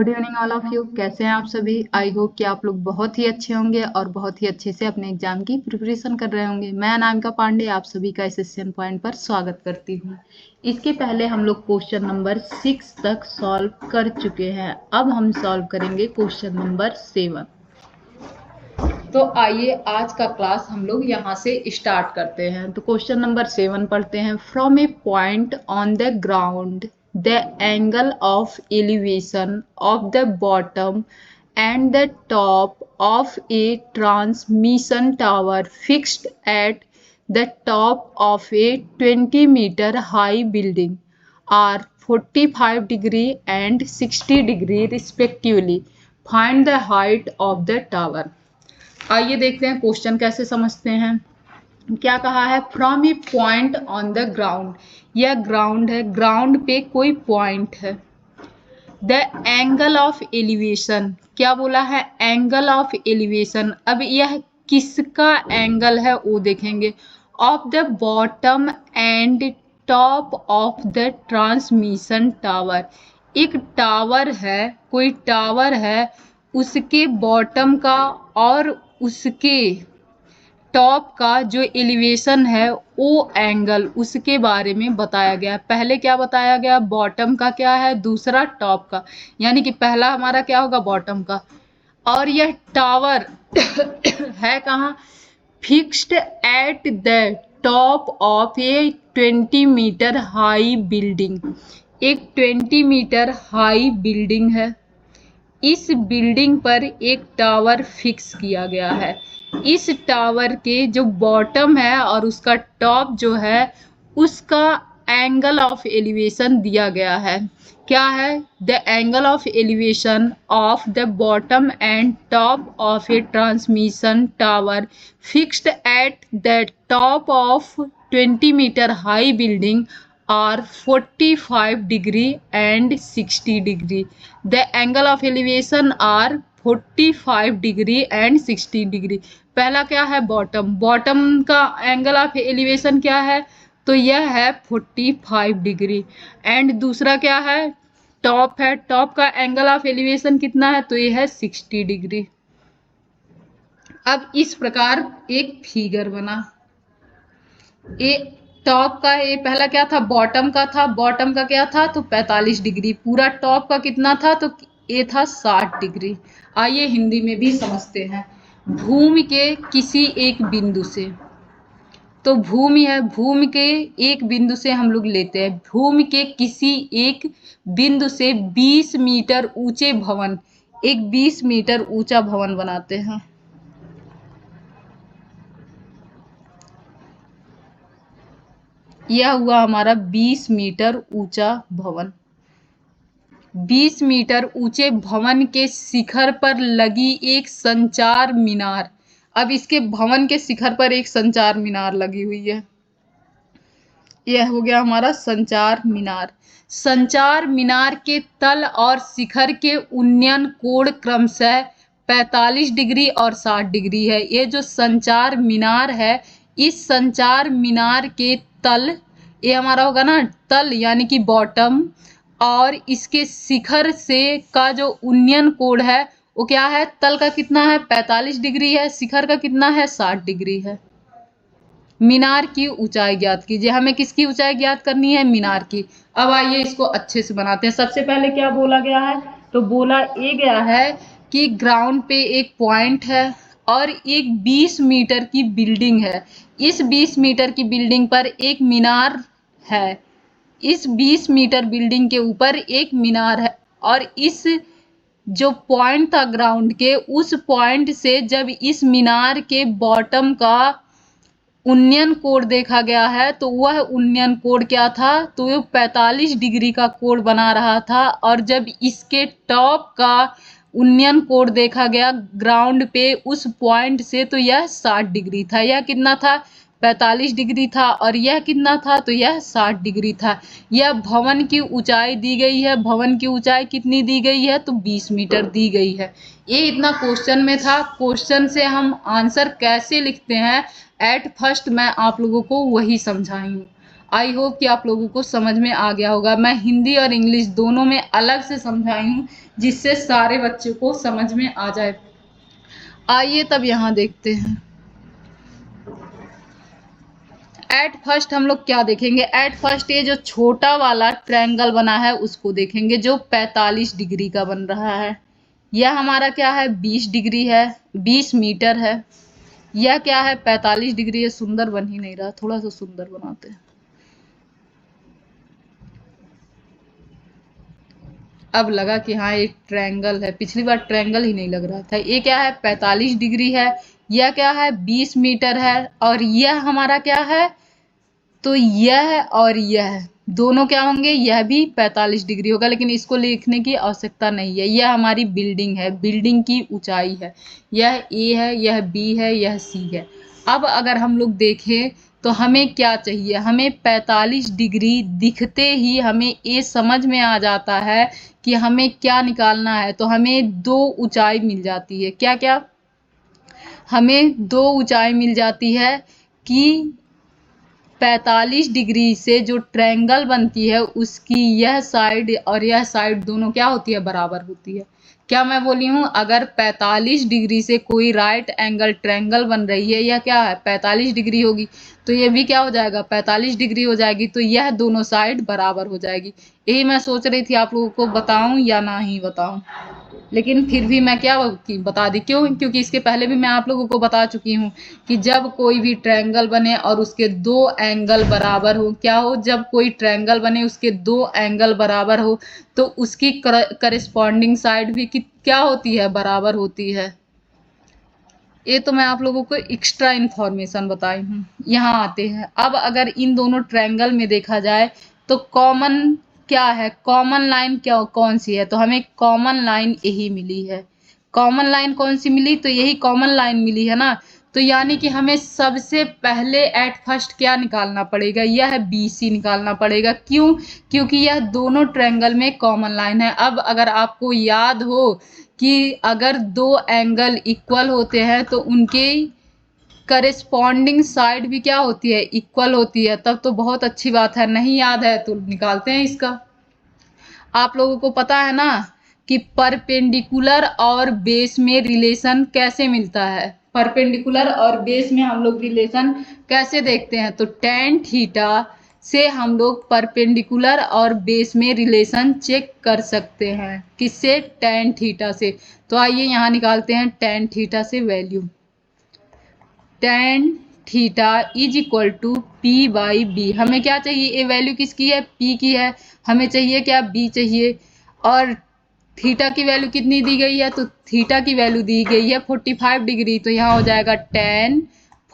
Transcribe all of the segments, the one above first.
Good evening all of you. कैसे हैं आप सभी? आई होप कि आप लोग बहुत ही अच्छे होंगे और बहुत ही अच्छे से अपने एग्जाम की प्रिपरेशन कर रहे होंगे। मैं अनामिका पांडे आप सभी का सेशन पॉइंट पर स्वागत करती हूँ। इसके पहले हम लोग क्वेश्चन नंबर 6 तक सॉल्व कर चुके हैं। अब हम सॉल्व करेंगे क्वेश्चन नंबर 7। तो आइए आज का क्लास हम लोग यहाँ से स्टार्ट करते हैं। तो क्वेश्चन नंबर 7 पढ़ते हैं। From A point on the ground the angle of elevation of the bottom and the top of a transmission tower fixed at the top of a 20-meter high building are 45 degree and 60 degree respectively. Find the height of the tower. आइए देखते हैं question कैसे समझते हैं। क्या कहा है? From A point on the ground, यह ग्राउंड है, ग्राउंड पे कोई पॉइंट है। द एंगल ऑफ एलिवेशन, क्या बोला है? Angle of elevation. अब यह किसका एंगल है वो देखेंगे। Of the bottom and top of the transmission tower, एक टावर है, कोई टावर है, उसके बॉटम का और उसके टॉप का जो एलिवेशन है वो एंगल, उसके बारे में बताया गया। पहले क्या बताया गया? बॉटम का क्या है, दूसरा टॉप का, यानी कि पहला हमारा क्या होगा? बॉटम का। और यह टावर है कहाँ? Fixed at the top of a 20 metre high building, एक 20 मीटर हाई बिल्डिंग है। इस बिल्डिंग पर एक टावर फिक्स किया गया है। इस टावर के जो बॉटम है और उसका टॉप जो है उसका एंगल ऑफ एलिवेशन दिया गया है। क्या है? The angle of elevation of the bottom and top of a transmission tower fixed at the top of 20 metre high building are 45 degree and 60 degree. The angle of elevation are 45 degree and 60 degree. पहला क्या है? Bottom. Bottom का angle of elevation क्या है? तो यह है 45 degree. And दूसरा क्या है? टॉप है। टॉप का एंगल ऑफ एलिवेशन कितना है? तो यह है 60 डिग्री। अब इस प्रकार एक फिगर बना। टॉप का ये पहला क्या था? बॉटम का था। बॉटम का क्या था? तो 45 डिग्री। पूरा टॉप का कितना था? तो ये था 60 डिग्री। आइए हिंदी में भी समझते हैं। भूमि के किसी एक बिंदु से, तो भूमि है, भूमि के एक बिंदु से हम लोग लेते हैं। भूमि के किसी एक बिंदु से 20 मीटर ऊंचे भवन, एक 20 मीटर ऊंचा भवन बनाते हैं। यह हुआ हमारा 20 मीटर ऊंचा भवन। 20 मीटर ऊंचे भवन के शिखर पर लगी एक संचार मीनार। अब इसके भवन के शिखर पर एक संचार मीनार लगी हुई है। यह हो गया हमारा संचार मीनार। संचार मीनार के तल और शिखर के उन्नयन कोण क्रमशः 45 डिग्री और 60 डिग्री है। ये जो संचार मीनार है, इस संचार मीनार के तल, ये हमारा होगा ना तल यानी कि बॉटम, और इसके शिखर से का जो उन्नयन कोण है वो क्या है? तल का कितना है? 45 डिग्री है। शिखर का कितना है? 60 डिग्री है। मीनार की ऊंचाई ज्ञात कीजिए। हमें किसकी ऊंचाई ज्ञात करनी है? मीनार की। अब आइए इसको अच्छे से बनाते हैं। सबसे पहले क्या बोला गया है? तो बोला ये गया है कि ग्राउंड पे एक पॉइंट है और एक 20 मीटर की बिल्डिंग है। इस 20 मीटर की बिल्डिंग पर एक मीनार है। इस 20 मीटर बिल्डिंग के ऊपर एक मीनार है और इस जो पॉइंट था ग्राउंड के, उस पॉइंट से जब इस मीनार के बॉटम का उन्नयन कोण देखा गया है तो वह उन्नयन कोण क्या था? तो वो 45 डिग्री का कोण बना रहा था। और जब इसके टॉप का उन्नयन कोण देखा गया ग्राउंड पे उस पॉइंट से, तो यह 60 डिग्री था। यह कितना था? 45 डिग्री था। और यह कितना था? तो यह 60 डिग्री था। यह भवन की ऊंचाई दी गई है। भवन की ऊंचाई कितनी दी गई है? तो 20 मीटर दी गई है। ये इतना क्वेश्चन में था। क्वेश्चन से हम आंसर कैसे लिखते हैं एट फर्स्ट मैं आप लोगों को वही समझाई हूँ। आई होप कि आप लोगों को समझ में आ गया होगा। मैं हिंदी और इंग्लिश दोनों में अलग से समझाई हूँ जिससे सारे बच्चों को समझ में आ जाए। आइए तब यहाँ देखते हैं। एट फर्स्ट हम लोग क्या देखेंगे? एट फर्स्ट ये जो छोटा वाला ट्रायंगल बना है उसको देखेंगे जो 45 डिग्री का बन रहा है। यह हमारा क्या है? 20 डिग्री है, 20 मीटर है। यह क्या है? 45 डिग्री है। सुंदर बन ही नहीं रहा, थोड़ा सा सुंदर बनाते हैं। अब लगा कि हाँ एक ट्रायंगल है, पिछली बार ट्रायंगल ही नहीं लग रहा था। ये क्या है? 45 डिग्री है। यह क्या है? 20 मीटर है। और यह हमारा क्या है? तो यह और यह दोनों क्या होंगे? यह भी 45 डिग्री होगा, लेकिन इसको लिखने की आवश्यकता नहीं है। यह हमारी बिल्डिंग है, बिल्डिंग की ऊंचाई है। यह ए है, यह बी है, यह सी है। अब अगर हम लोग देखें तो हमें क्या चाहिए? हमें 45 डिग्री दिखते ही हमें ये समझ में आ जाता है कि हमें क्या निकालना है। तो हमें दो ऊंचाई मिल जाती है। क्या क्या? हमें दो ऊंचाई मिल जाती है कि 45 डिग्री से जो ट्रायंगल बनती है उसकी यह साइड और यह साइड दोनों क्या होती है? बराबर होती है। क्या मैं बोली हूँ? अगर 45 डिग्री से कोई राइट एंगल ट्रायंगल बन रही है, यह क्या है? 45 डिग्री होगी, तो ये भी क्या हो जाएगा? 45 डिग्री हो जाएगी। तो यह दोनों साइड बराबर हो जाएगी। यही मैं सोच रही थी आप लोगों को बताऊं या ना ही बताऊं, लेकिन फिर भी मैं क्या बता दी। क्यों? क्योंकि इसके पहले भी मैं आप लोगों को बता चुकी हूँ कि जब कोई भी ट्रायंगल बने और उसके दो एंगल बराबर हो, क्या हो? जब कोई ट्रायंगल बने उसके दो एंगल बराबर हो तो उसकी करस्पॉन्डिंग साइड भी क्या होती है? बराबर होती है। ये तो मैं आप लोगों को एक्स्ट्रा इन्फॉर्मेशन बताई हूँ। यहाँ आते हैं। अब अगर इन दोनों ट्रायंगल में देखा जाए तो कॉमन क्या है? कॉमन लाइन क्या कौन सी है? तो हमें कॉमन लाइन यही मिली है। कॉमन लाइन कौन सी मिली? तो यही कॉमन लाइन मिली है ना। तो यानी कि हमें सबसे पहले एट फर्स्ट क्या निकालना पड़ेगा? यह BC निकालना पड़ेगा। क्यों? क्योंकि यह दोनों ट्रायंगल में कॉमन लाइन है। अब अगर आपको याद हो कि अगर दो एंगल इक्वल होते हैं तो उनके करेस्पॉन्डिंग साइड भी क्या होती है? इक्वल होती है। तब तो बहुत अच्छी बात है। नहीं याद है तो निकालते हैं इसका। आप लोगों को पता है ना कि परपेंडिकुलर और बेस में रिलेशन कैसे मिलता है? परपेंडिकुलर और बेस में हम लोग रिलेशन कैसे देखते हैं? तो tan थीटा से हम लोग परपेंडिकुलर और बेस में रिलेशन चेक कर सकते हैं। किससे? tan थीटा से। तो आइए यहाँ निकालते हैं tan थीटा से value. tan theta is equal to P/B। हमें क्या चाहिए? ये वैल्यू किसकी है? P की है। हमें चाहिए क्या? B चाहिए। और थीटा की वैल्यू कितनी दी गई है? तो थीटा की वैल्यू दी गई है 45 डिग्री। तो यहाँ हो जाएगा tan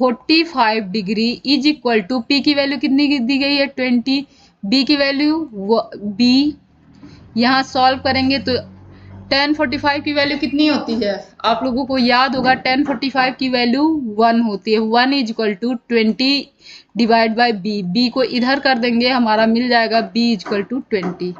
45 degree is equal to P की वैल्यू कितनी दी गई है? 20। B की वैल्यू B। यहाँ सॉल्व करेंगे तो tan 45 की वैल्यू कितनी होती है? आप लोगों को याद होगा tan 45 की वैल्यू 1 होती है। 1 is equal to 20 divide by B। B को इधर कर देंगे, हमारा मिल जाएगा B इज इक्वल टू 20।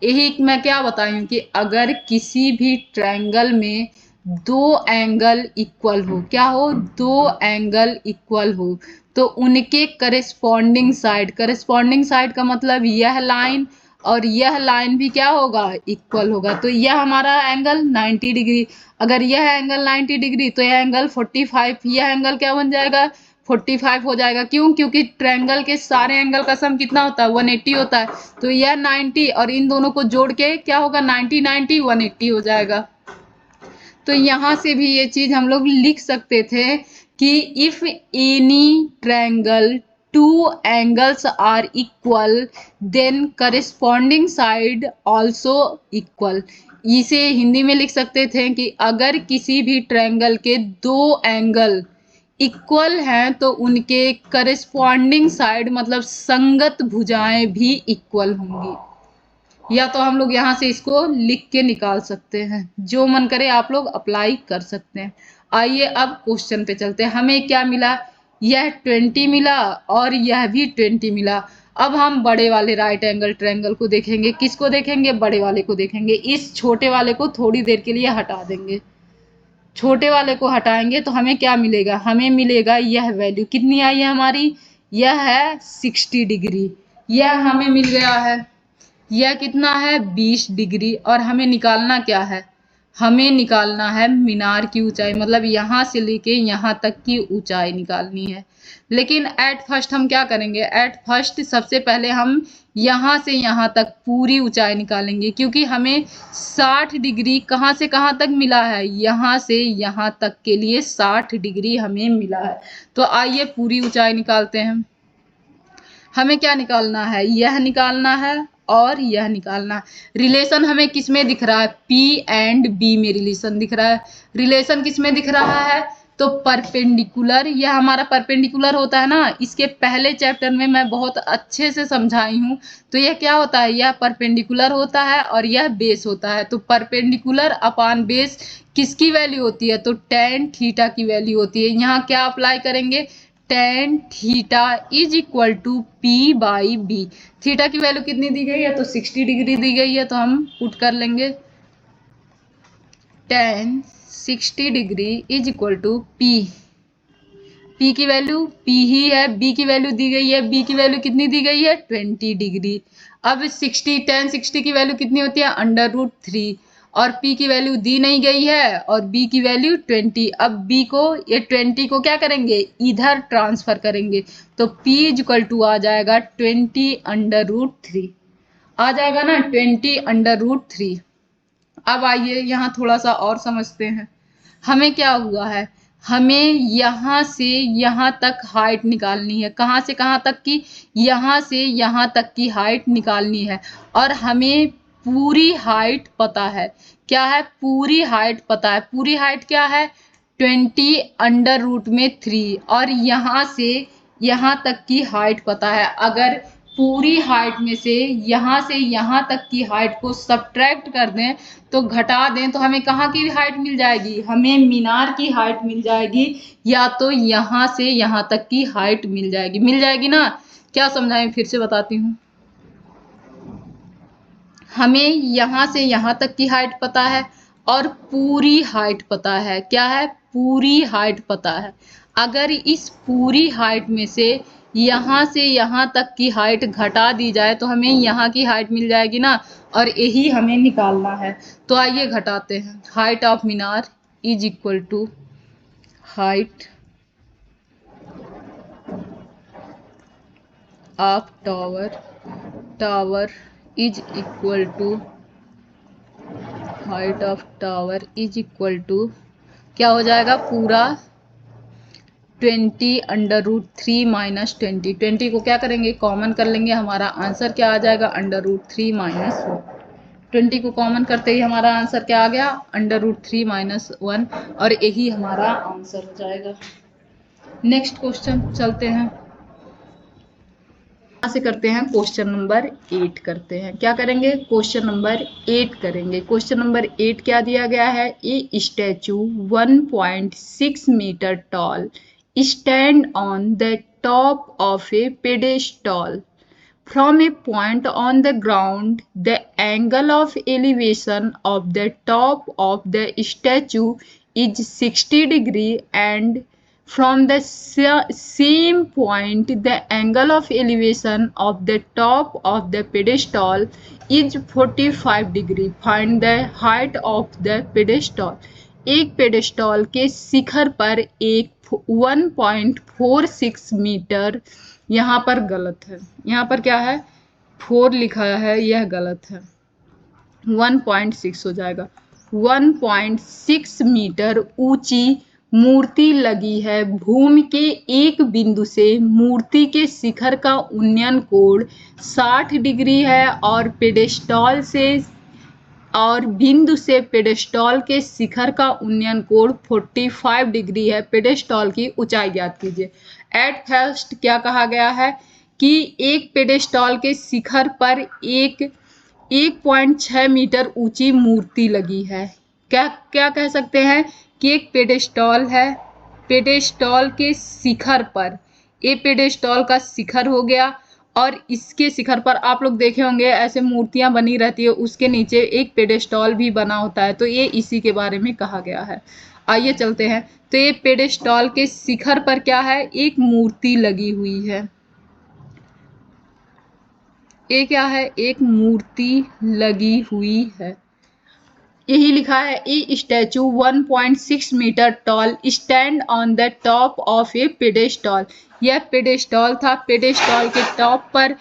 यही मैं क्या बताई हूँ कि अगर किसी भी ट्रायंगल में दो एंगल इक्वल हो, क्या हो? दो एंगल इक्वल हो तो उनके करस्पॉन्डिंग साइड का मतलब यह लाइन और यह लाइन भी क्या होगा? इक्वल होगा। तो यह हमारा एंगल 90 डिग्री। अगर यह एंगल 90 डिग्री तो यह एंगल 45। यह एंगल क्या बन जाएगा? 45 हो जाएगा। क्यों? क्योंकि ट्रायंगल के सारे एंगल का सम कितना होता है? 180 होता है। तो यह 90 और इन दोनों को जोड़ के क्या होगा? 90 90 180 हो जाएगा। तो यहाँ से भी ये चीज हम लोग लिख सकते थे कि if any triangle two angles are equal then corresponding side also equal. इसे हिंदी में लिख सकते थे कि अगर किसी भी ट्रायंगल के दो एंगल इक्वल हैं तो उनके करेस्पॉन्डिंग साइड मतलब संगत भुजाएं भी इक्वल होंगी। या तो हम लोग यहाँ से इसको लिख के निकाल सकते हैं। जो मन करे आप लोग अप्लाई कर सकते हैं। आइए अब क्वेश्चन पे चलते हैं। हमें क्या मिला? यह 20 मिला और यह भी 20 मिला। अब हम बड़े वाले राइट एंगल ट्रायंगल को देखेंगे। किसको देखेंगे? बड़े वाले को देखेंगे। इस छोटे वाले को थोड़ी देर के लिए हटा देंगे। छोटे वाले को हटाएंगे तो हमें क्या मिलेगा? हमें मिलेगा यह वैल्यू। कितनी आई है हमारी? यह है 60 डिग्री, यह हमें मिल गया है। यह कितना है 20 डिग्री। और हमें निकालना क्या है, हमें निकालना है मीनार की ऊंचाई, मतलब यहाँ से लेके यहाँ तक की ऊंचाई निकालनी है। लेकिन एट फर्स्ट हम क्या करेंगे, एट फर्स्ट सबसे पहले हम यहाँ से यहाँ तक पूरी ऊंचाई निकालेंगे, क्योंकि हमें 60 डिग्री कहाँ से कहाँ तक मिला है, यहाँ से यहाँ तक के लिए 60 डिग्री हमें मिला है। तो आइए पूरी ऊंचाई निकालते हैं। हमें क्या निकालना है, यह निकालना है और यह निकालना है। रिलेशन हमें किस में दिख रहा है, P एंड B में रिलेशन दिख रहा है। रिलेशन किस में दिख रहा है, तो परपेंडिकुलर, यह हमारा परपेंडिकुलर होता है ना, इसके पहले चैप्टर में मैं बहुत अच्छे से समझाई हूँ। तो यह क्या होता है, यह परपेंडिकुलर होता है और यह बेस होता है। तो परपेंडिकुलर अपॉन बेस किसकी वैल्यू होती है, तो tan थीटा की वैल्यू होती है। यहाँ क्या अप्लाई करेंगे, tan theta is equal to P by B। Theta की वैल्यू कितनी दी गई है, तो 60 डिग्री दी गई है, तो हम पुट कर लेंगे tan 60 degree is equal to P की वैल्यू P ही है, B की वैल्यू दी गई है, B की वैल्यू कितनी दी गई है 20 डिग्री। अब 60 tan 60 की वैल्यू कितनी होती है √3, और P की वैल्यू दी नहीं गई है और B की वैल्यू 20। अब B को, ये 20 को क्या करेंगे, इधर ट्रांसफर करेंगे, तो P इज इक्वल टू आ जाएगा 20√3, आ जाएगा ना 20√3। अब आइए यहाँ थोड़ा सा और समझते हैं। हमें क्या हुआ है, हमें यहाँ से यहाँ तक हाइट निकालनी है। कहाँ से कहाँ तक की, यहाँ से यहाँ तक की हाइट निकालनी है। और हमें पूरी हाइट पता है, क्या है, पूरी हाइट पता है। पूरी हाइट क्या है, 20√3। और यहाँ से यहाँ तक की हाइट पता है। अगर पूरी हाइट में से यहाँ तक की हाइट को सब्ट्रैक्ट कर दें, तो घटा दें, तो हमें कहाँ की हाइट मिल जाएगी, हमें मीनार की हाइट मिल जाएगी, या तो यहाँ से यहाँ तक की हाइट मिल जाएगी ना। क्या समझाएं, फिर से बताती हूँ। हमें यहाँ से यहाँ तक की हाइट पता है और पूरी हाइट पता है। क्या है, पूरी हाइट पता है। अगर इस पूरी हाइट में से यहाँ तक की हाइट घटा दी जाए, तो हमें यहाँ की हाइट मिल जाएगी ना, और यही हमें निकालना है। तो आइए घटाते हैं। हाइट ऑफ मीनार is equal to height of tower is equal to height of tower is equal to क्या हो जाएगा, पूरा 20√3 माइनस 20 को क्या करेंगे, कॉमन कर लेंगे। हमारा आंसर क्या आ जाएगा, √3 माइनस 20 को कॉमन करते ही हमारा आंसर क्या आ गया, √3 माइनस 1, और यही हमारा आंसर हो जाएगा। नेक्स्ट क्वेश्चन चलते हैं। से करते हैं क्वेश्चन नंबर 8 करते हैं। क्या करेंगे, क्वेश्चन नंबर 8 करेंगे। क्वेश्चन नंबर 8 क्या दिया गया है, a statue 1.6 metre tall stand on the top of a pedestal from a point on the ground. The angle of elevation of the top of the statue is 60 degree, and from the same point the angle of elevation of the top of the pedestal is 45 degree. Find the height of the pedestal. एक पेडेस्टॉल के शिखर पर एक 1.46 metre, यहाँ पर गलत है, यहाँ पर क्या है 4 लिखा है, यह गलत है, 1.6 हो जाएगा। 1.6 मीटर ऊंची मूर्ति लगी है। भूमि के एक बिंदु से मूर्ति के शिखर का उन्नयन कोण 60 डिग्री है, और पेडेस्टॉल से और बिंदु से पेडेस्टॉल के शिखर का उन्नयन कोण 45 डिग्री है। पेडेस्टॉल की ऊंचाई ज्ञात कीजिए। एट फर्स्ट क्या कहा गया है कि एक पेडेस्टॉल के शिखर पर 1.6 मीटर ऊंची मूर्ति लगी है। क्या क्या कह सकते हैं कि एक पेडेस्टॉल है, पेडेस्टॉल के शिखर पर, ये पेडेस्टॉल का शिखर हो गया, और इसके शिखर पर आप लोग देखे होंगे ऐसे मूर्तियां बनी रहती है, उसके नीचे एक पेडेस्टॉल भी बना होता है। तो ये इसी के बारे में कहा गया है। आइए चलते हैं। तो ये पेडेस्टॉल के शिखर पर क्या है, एक मूर्ति लगी हुई है। ये क्या है, एक मूर्ति लगी हुई है। यही लिखा है, a statue 1.6 metre tall stand on the top of a pedestal. यह पेडेस्टॉल था, पेडेस्टॉल के टॉप पर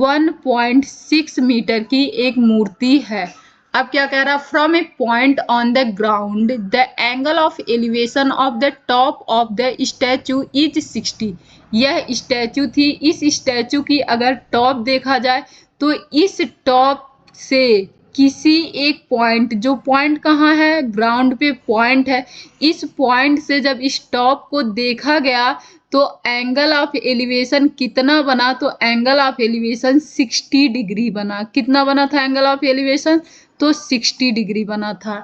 1.6 मीटर की एक मूर्ति है। अब क्या कह रहा, from A point on the ground the angle of elevation of the top of the statue is 60। यह स्टैचू थी, इस स्टैचू की अगर टॉप देखा जाए तो इस टॉप से किसी एक पॉइंट, जो पॉइंट कहाँ है, ग्राउंड पे पॉइंट है, इस पॉइंट से जब इस टॉप को देखा गया तो एंगल ऑफ एलिवेशन कितना बना, तो एंगल ऑफ एलिवेशन 60 डिग्री बना। कितना बना था एंगल ऑफ एलिवेशन, तो 60 डिग्री बना था।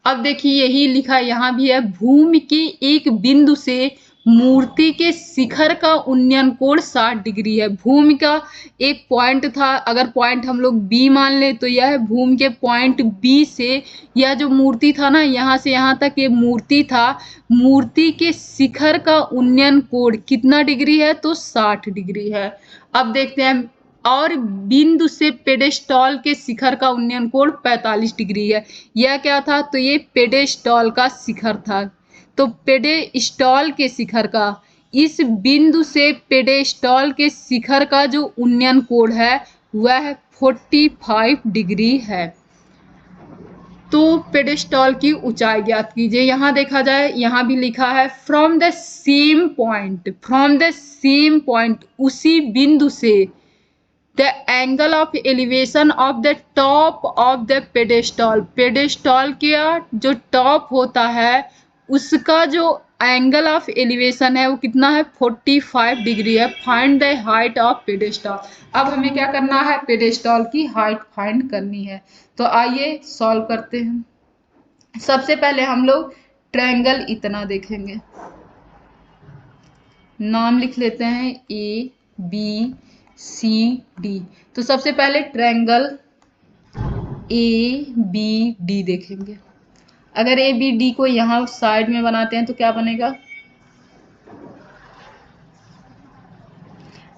अब देखिए यही लिखा यहाँ भी है, भूमि के एक बिंदु से मूर्ति के शिखर का उन्नयन कोण 60 डिग्री है। भूमि का एक पॉइंट था, अगर पॉइंट हम लोग बी मान ले तो यह भूमि के पॉइंट बी से यह जो मूर्ति था ना, यहाँ से यहाँ तक ये मूर्ति था, मूर्ति के शिखर का उन्नयन कोण कितना डिग्री है, तो 60 डिग्री है। अब देखते हैं, और बिंदु से पेडेस्टॉल के शिखर का उन्नयन कोण 45 डिग्री है। यह क्या था, तो ये पेडेस्टॉल का शिखर था। तो पेडेस्टॉल के शिखर का, इस बिंदु से पेडेस्टॉल के शिखर का जो उन्नयन कोण है वह 45 डिग्री है। तो पेडेस्टॉल की ऊंचाई ज्ञात कीजिए। यहाँ देखा जाए, यहाँ भी लिखा है, from the same point, from the same point, उसी बिंदु से, the angle of elevation of the top of the pedestal, pedestal का जो टॉप होता है उसका जो एंगल ऑफ एलिवेशन है वो कितना है, 45 डिग्री है। Find the height of pedestal. अब हमें क्या करना है, पेडेस्टॉल की हाइट फाइंड करनी है। तो आइए सॉल्व करते हैं। सबसे पहले हम लोग ट्रायंगल इतना देखेंगे, नाम लिख लेते हैं ए बी सी डी। तो सबसे पहले ट्रायंगल ए बी डी देखेंगे। अगर ए बी डी को यहाँ साइड में बनाते हैं तो क्या बनेगा,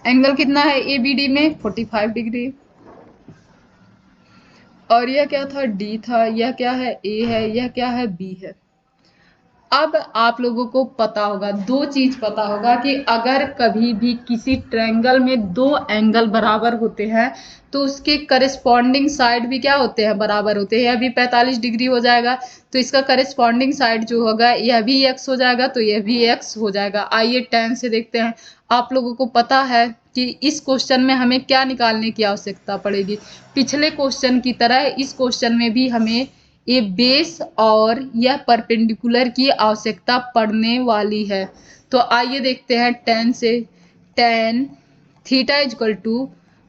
एंगल कितना है ए बी डी में, 45 डिग्री। और यह क्या था, डी था, यह क्या है, ए है, यह क्या है, बी है। अब आप लोगों को पता होगा, दो चीज पता होगा कि अगर कभी भी किसी ट्रायंगल में दो एंगल बराबर होते हैं तो उसके करस्पॉन्डिंग साइड भी क्या होते हैं, बराबर होते हैं। यह भी 45 डिग्री हो जाएगा तो इसका करस्पॉन्डिंग साइड जो होगा यह भी x हो जाएगा, तो यह भी x हो जाएगा। आइए tan से देखते हैं। आप लोगों को पता है कि इस क्वेश्चन में हमें क्या निकालने की आवश्यकता पड़ेगी। पिछले क्वेश्चन की तरह इस क्वेश्चन में भी हमें ये बेस और यह परपेंडिकुलर की आवश्यकता पड़ने वाली है। तो आइए देखते हैं tan से। tan theta is equal to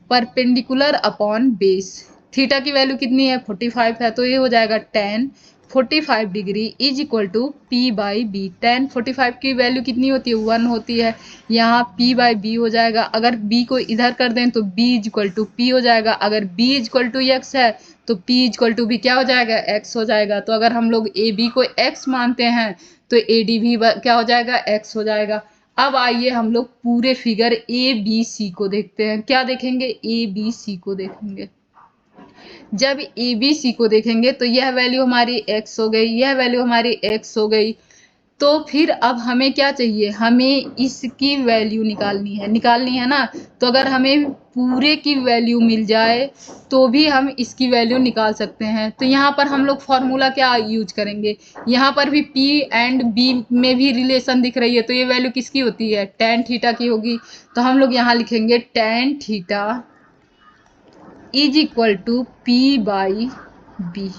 perpendicular upon base. Theta की वैल्यू कितनी है, 45 है, तो ये हो जाएगा tan 45 degree is equal to P by B. tan 45 की वैल्यू कितनी होती है, 1 होती है, यहाँ p बाई बी हो जाएगा। अगर b को इधर कर दें तो b is equal to P हो जाएगा। अगर b is equal to x है तो p इज इक्वल टू भी क्या हो जाएगा, x हो जाएगा। तो अगर हम लोग ए बी को x मानते हैं तो ए डी भी क्या हो जाएगा, x हो जाएगा। अब आइए हम लोग पूरे फिगर ए बी सी को देखते हैं। क्या देखेंगे, ए बी सी को देखेंगे। जब ए बी सी को देखेंगे तो यह वैल्यू हमारी x हो गई, यह वैल्यू हमारी x हो गई। तो फिर अब हमें क्या चाहिए, हमें इसकी वैल्यू निकालनी है ना। तो अगर हमें पूरे की वैल्यू मिल जाए तो भी हम इसकी वैल्यू निकाल सकते हैं। तो यहाँ पर हम लोग फॉर्मूला क्या यूज करेंगे, यहाँ पर भी p एंड b में भी रिलेशन दिख रही है, तो ये वैल्यू किसकी होती है, tan थीटा की होगी। तो हम लोग यहाँ लिखेंगे tan theta is equal to P by B.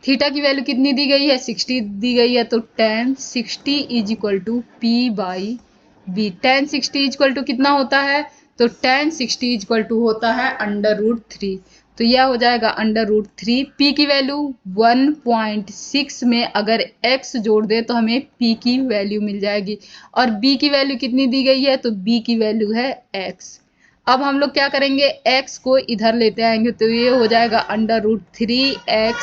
Theta की वैल्यू कितनी दी गई है, 60 दी गई है, तो tan 60 is equal to P by B. tan 60 is equal to कितना होता है, तो tan 60 इज इक्वल टू होता है √3। तो यह हो जाएगा √3। p की वैल्यू 1.6 में अगर x जोड़ दे तो हमें p की वैल्यू मिल जाएगी। और b की वैल्यू कितनी दी गई है, तो b की वैल्यू है x। अब हम लोग क्या करेंगे, x को इधर लेते आएंगे तो ये हो जाएगा √3x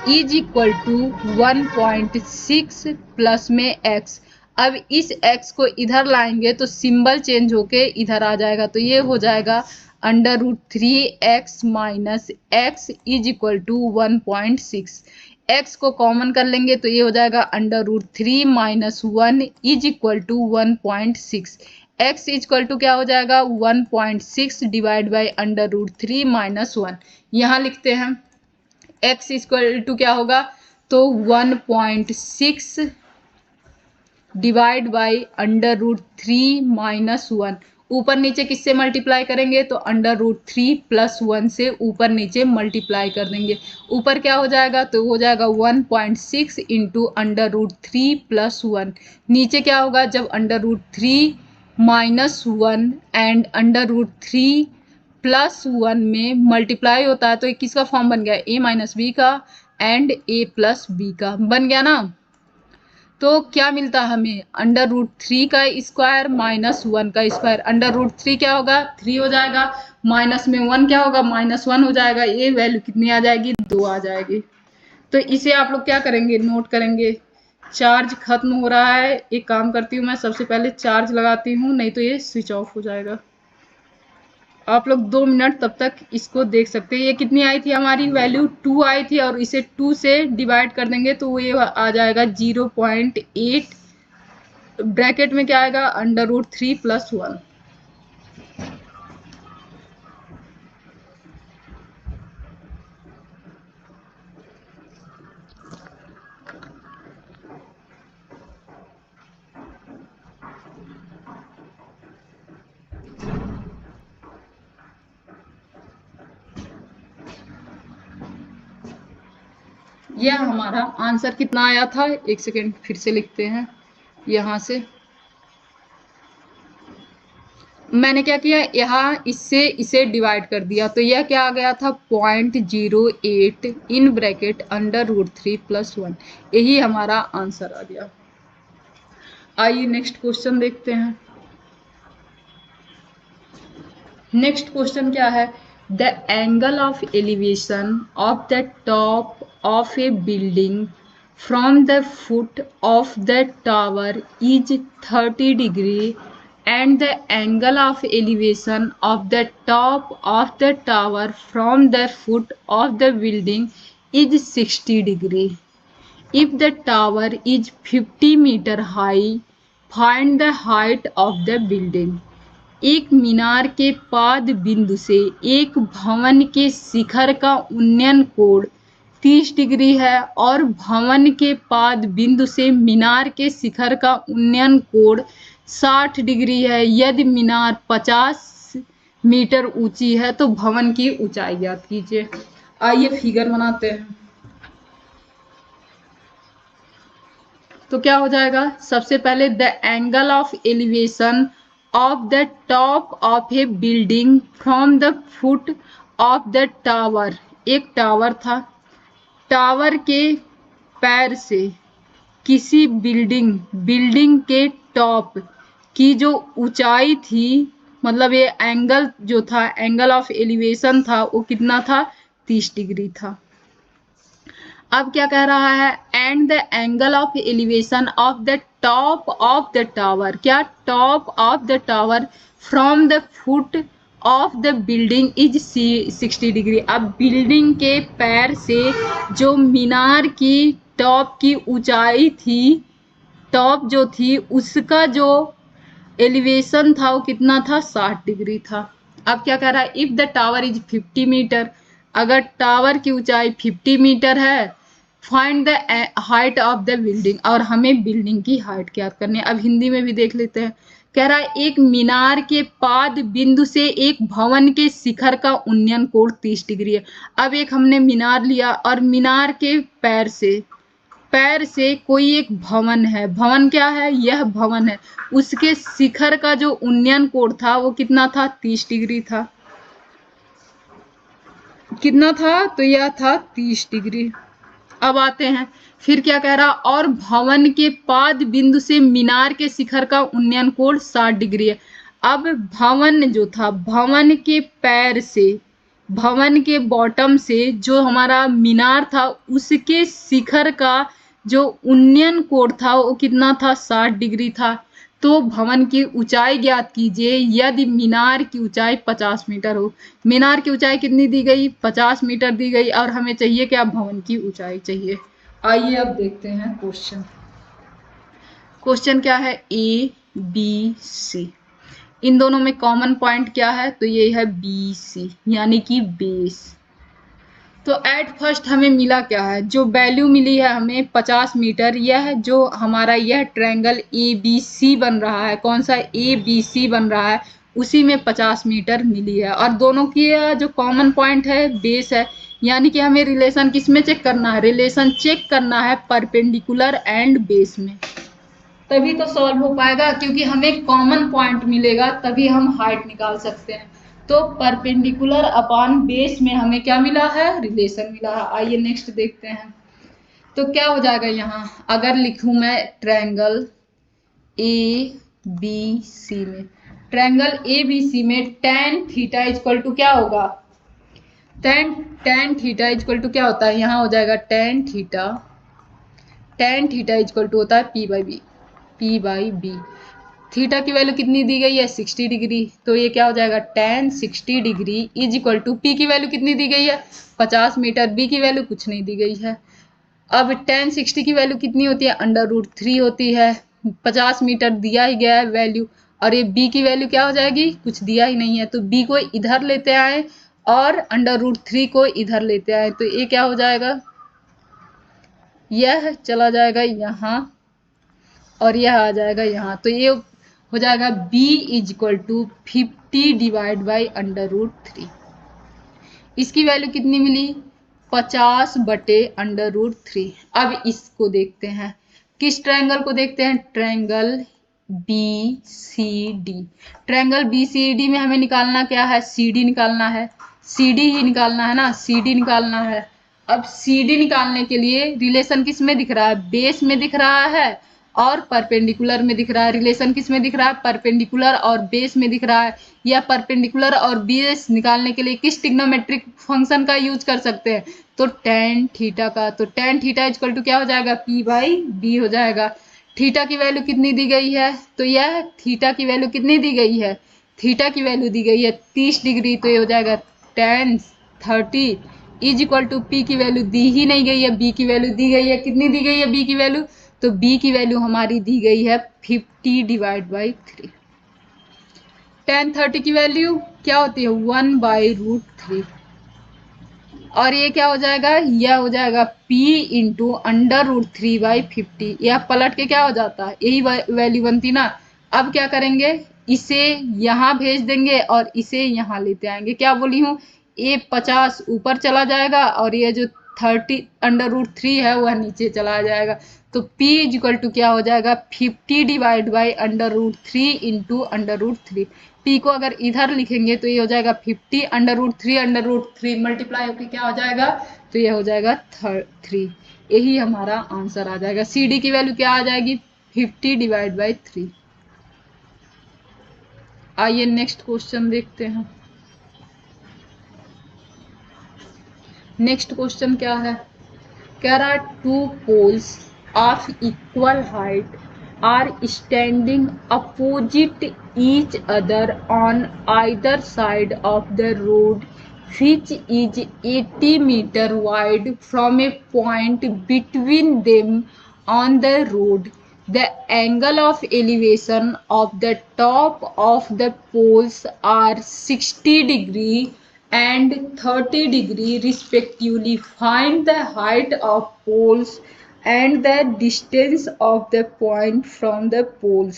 is equal to 1.6 plus में x। अब इस x को इधर लाएंगे तो सिंबल चेंज होके इधर आ जाएगा, तो ये हो जाएगा √3x minus x is equal to 1.6। x को कॉमन कर लेंगे तो ये हो जाएगा √3 minus 1 is equal to 1.6। x is equal to क्या हो जाएगा 1.6 डिवाइड बाई √3 माइनस 1। यहाँ लिखते हैं x इज इक्वल टू क्या होगा, तो 1.6 डिवाइड बाई √3 माइनस 1। ऊपर नीचे किससे मल्टीप्लाई करेंगे, तो √3 प्लस 1 से ऊपर नीचे मल्टीप्लाई कर देंगे। ऊपर क्या हो जाएगा, तो हो जाएगा 1.6 इंटू √3 प्लस 1। नीचे क्या होगा, जब √3 माइनस 1 एंड √3 प्लस 1 में मल्टीप्लाई होता है तो ये किसका फॉर्म बन गया, a माइनस बी का एंड a प्लस बी का बन गया ना। तो क्या मिलता है हमें, √3 का स्क्वायर माइनस 1 का स्क्वायर। √3 क्या होगा 3 हो जाएगा, माइनस में 1 क्या होगा -1 हो जाएगा। ये वैल्यू कितनी आ जाएगी, 2 आ जाएगी। तो इसे आप लोग क्या करेंगे, नोट करेंगे। चार्ज खत्म हो रहा है, एक काम करती हूँ मैं, सबसे पहले चार्ज लगाती हूँ, नहीं तो ये स्विच ऑफ हो जाएगा। आप लोग 2 मिनट तब तक इसको देख सकते हैं। ये कितनी आई थी, हमारी वैल्यू 2 आई थी, और इसे 2 से डिवाइड कर देंगे तो ये आ जाएगा 0.8। ब्रैकेट में क्या आएगा, √3 प्लस 1। यह हमारा आंसर कितना आया था, एक सेकेंड फिर से लिखते हैं। यहाँ से मैंने क्या किया, यहाँ इससे इसे डिवाइड कर दिया, तो यह क्या आ गया था 0.08 इन ब्रैकेट √3 प्लस 1। यही हमारा आंसर आ गया। आइए नेक्स्ट क्वेश्चन देखते हैं। नेक्स्ट क्वेश्चन क्या है, the angle of elevation of the top of A building from the foot of the tower is 30 degree and the angle of elevation of the top of the tower from the foot of the building is 60 degree. If the tower is 50 meter high, find the height of the building. एक मीनार के पाद बिंदु से एक भवन के शिखर का उन्नयन कोण 30 डिग्री है और भवन के पाद बिंदु से मीनार के शिखर का उन्नयन कोण 60 डिग्री है। यदि मीनार 50 मीटर ऊंची है तो भवन की ऊंचाई ज्ञात कीजिए। आइए फिगर बनाते हैं। तो क्या हो जाएगा, सबसे पहले the angle of elevation of the top of A building from the foot of the tower. एक टावर था, टावर के पैर से किसी बिल्डिंग के टॉप की जो ऊंचाई थी, मतलब ये एंगल जो था, एंगल ऑफ एलिवेशन था, वो कितना था 30 डिग्री था। अब क्या कह रहा है, and the angle of elevation of the top of the tower. क्या, top of the tower from the foot of the building is 60 degree. अब बिल्डिंग के पैर से जो मीनार की टॉप की ऊंचाई थी, टॉप जो थी उसका जो एलिवेशन था वो कितना था 60 डिग्री था। अब क्या कह रहा है, if the tower is 50 metre. अगर टावर की ऊंचाई 50 मीटर है, find the height of the building, और हमें बिल्डिंग की हाइट ज्ञात करनी है। अब हिंदी में भी देख लेते हैं। कह रहा है एक मीनार के पाद बिंदु से एक भवन के शिखर का उन्नयन कोण 30 डिग्री है। अब एक हमने मीनार लिया और मीनार के पैर से कोई एक भवन है। भवन क्या है, यह भवन है। उसके शिखर का जो उन्नयन कोण था वो कितना था 30 डिग्री था। कितना था, तो यह था 30 डिग्री। अब आते हैं, फिर क्या कह रहा, और भवन के पाद बिंदु से मीनार के शिखर का उन्नयन कोण 60 डिग्री है। अब भवन जो था, भवन के पैर से, भवन के बॉटम से जो हमारा मीनार था उसके शिखर का जो उन्नयन कोण था वो कितना था, 60 डिग्री था। तो भवन की ऊंचाई ज्ञात कीजिए यदि मीनार की ऊंचाई 50 मीटर हो। मीनार की ऊंचाई कितनी दी गई, 50 मीटर दी गई, और हमें चाहिए क्या, भवन की ऊंचाई चाहिए। आइए अब देखते हैं क्वेश्चन। क्वेश्चन क्या है, ए बी सी, इन दोनों में कॉमन पॉइंट क्या है, तो ये है बी सी यानी कि बेस। तो एट फर्स्ट हमें मिला क्या है, जो वैल्यू मिली है हमें 50 मीटर, यह जो हमारा यह ट्रायंगल ए बी सी बन रहा है, कौन सा, ए बी सी बन रहा है, उसी में 50 मीटर मिली है। और दोनों की जो कॉमन पॉइंट है बेस है, यानी कि हमें रिलेशन किस में चेक करना है, रिलेशन चेक करना है परपेंडिकुलर एंड बेस में, तभी तो सॉल्व हो पाएगा, क्योंकि हमें कॉमन पॉइंट मिलेगा तभी हम हाइट निकाल सकते हैं। तो परपेंडिकुलर अपॉन बेस में हमें क्या मिला है, रिलेशन मिला है। आइए नेक्स्ट देखते हैं। तो क्या हो जाएगा यहाँ, अगर लिखूं मैं ट्रायंगल ए बी सी में, ट्रायंगल ए बी सी में tan थीटा इक्वल टू क्या होगा, tan थीटा इक्वल टू क्या होता है, यहाँ हो जाएगा tan थीटा इक्वल टू होता है पी बाई बी। थीटा की वैल्यू कितनी दी गई है, 60 डिग्री, तो ये क्या हो जाएगा tan 60 degree is equal to, P की वैल्यू कितनी दी गई है 50 मीटर, बी की वैल्यू कुछ नहीं दी गई है। अब tan 60 की वैल्यू कितनी होती है, √3 होती है, 50 मीटर दिया ही गया है वैल्यू, और ये बी की वैल्यू क्या हो जाएगी, कुछ दिया ही नहीं है, तो बी को इधर लेते आए और √3 को इधर लेते आए, तो ये क्या हो जाएगा, यह चला जाएगा यहाँ और यह आ जाएगा यहाँ, तो ये हो जाएगा b is equal to 50 divide by √3। इसकी वैल्यू कितनी मिली, 50 बटे √3। अब इसको देखते हैं, किस ट्रायंगल को देखते हैं, triangle B C D. Triangle B C D में हमें निकालना क्या है, सी डी निकालना है, सी डी ही निकालना है ना, सी डी निकालना है। अब सी डी निकालने के लिए रिलेशन किस में दिख रहा है, बेस में दिख रहा है और परपेंडिकुलर में दिख रहा है। रिलेशन किस में दिख रहा है, परपेंडिकुलर और बेस में दिख रहा है। या परपेंडिकुलर और बेस निकालने के लिए किस ट्रिग्नोमेट्रिक फंक्शन का यूज कर सकते हैं, तो tan थीटा का। तो tan थीटा इक्वल टू क्या हो जाएगा, p बाई बी हो जाएगा। थीटा की वैल्यू कितनी दी गई है, तो यह थीटा की वैल्यू कितनी दी गई है, थीटा की वैल्यू दी गई है 30 डिग्री, तो ये हो जाएगा tan 30 is equal to P की वैल्यू दी ही नहीं गई है, बी की वैल्यू दी गई है, कितनी दी गई है बी की वैल्यू, तो b की वैल्यू हमारी दी गई है 50 डिवाइड बाई 3। tan 30 की वैल्यू क्या होती है, 1/√3, और ये क्या हो जाएगा, यह हो जाएगा p इंटू √3 बाई 50। यह पलट के क्या हो जाता है, यही वैल्यू बनती ना। अब क्या करेंगे, इसे यहाँ भेज देंगे और इसे यहाँ लेते आएंगे, क्या बोली हूँ, ये 50 ऊपर चला जाएगा और ये जो 30 √3 है वह नीचे चला जाएगा। तो p इज इक्वल टू क्या हो जाएगा, 50 डिवाइड बाई √3 इंटू √3। p को अगर इधर लिखेंगे तो ये हो जाएगा 50 √3 मल्टीप्लाई होकर क्या हो जाएगा, तो ये हो जाएगा 3। यही हमारा आंसर आ जाएगा। सी डी की वैल्यू क्या आ जाएगी, 50 डिवाइड बाई 3। आइए नेक्स्ट क्वेश्चन देखते हैं। नेक्स्ट क्वेश्चन क्या है, कह रहा है 2 poles of equal height are standing opposite each other on either side of the road which is 80 meter wide from a point between them on the road. The angle of elevation of the top of the poles are 60 degree and 30 degree respectively. Find the height of poles and the distance of the point from the poles.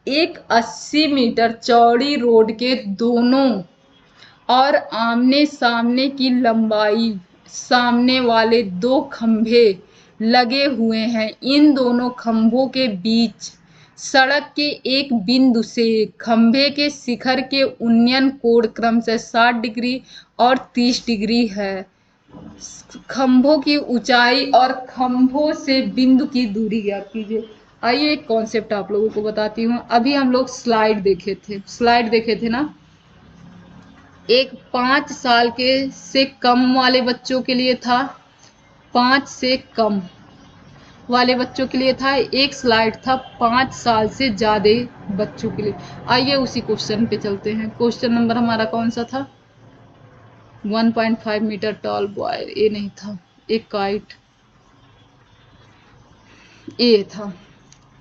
एक 80 metre चौड़ी road के दोनों और आमने सामने की लंबाई, सामने वाले 2 खंभे लगे हुए हैं। इन दोनों खंभों के बीच सड़क के एक बिंदु से खंभे के शिखर के उन्नयन कोण क्रमशः 60 डिग्री और 30 डिग्री है। खंभों की ऊंचाई और खंभों से बिंदु की दूरी ज्ञात कीजिए। आइए एक कॉन्सेप्ट आप लोगों को बताती हूँ। अभी हम लोग स्लाइड देखे थे ना, एक 5 साल के से कम वाले बच्चों के लिए था, 5 से कम, वाले बच्चों के लिए था, एक स्लाइड था 5 साल से ज़्यादा बच्चों के लिए। आइए उसी क्वेश्चन पे चलते हैं। क्वेश्चन नंबर हमारा कौन सा था? 1.5 मीटर टॉल बॉय, ये नहीं था, एक काइट, ये था।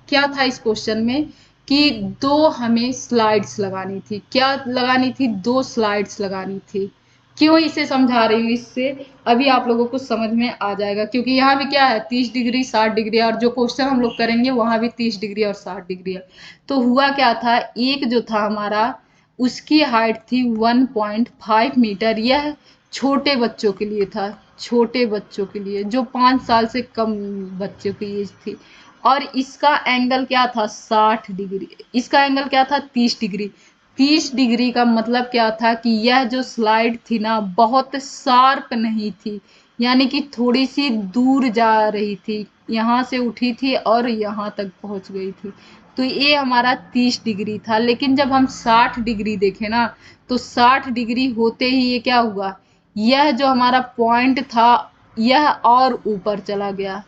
क्या था इस क्वेश्चन में कि दो हमें स्लाइड्स लगानी थी। क्या लगानी थी? 2 स्लाइड्स लगानी थी। क्यों इसे समझा रही हूँ? इससे अभी आप लोगों को समझ में आ जाएगा, क्योंकि यहाँ भी क्या है, 30 डिग्री 60 डिग्री, और जो क्वेश्चन हम लोग करेंगे वहां भी 30 डिग्री और 60 डिग्री है। तो हुआ क्या था, एक जो था हमारा, उसकी हाइट थी 1.5 मीटर। यह छोटे बच्चों के लिए था, छोटे बच्चों के लिए, जो 5 साल से कम बच्चों की एज थी। और इसका एंगल क्या था? 60 डिग्री। इसका एंगल क्या था? 30 डिग्री। 30 डिग्री का मतलब क्या था कि यह जो स्लाइड थी ना, बहुत शार्प नहीं थी, यानी कि थोड़ी सी दूर जा रही थी, यहाँ से उठी थी और यहाँ तक पहुँच गई थी। तो ये हमारा 30 डिग्री था। लेकिन जब हम 60 डिग्री देखें ना, तो 60 डिग्री होते ही ये क्या हुआ, यह जो हमारा पॉइंट था यह और ऊपर चला गया।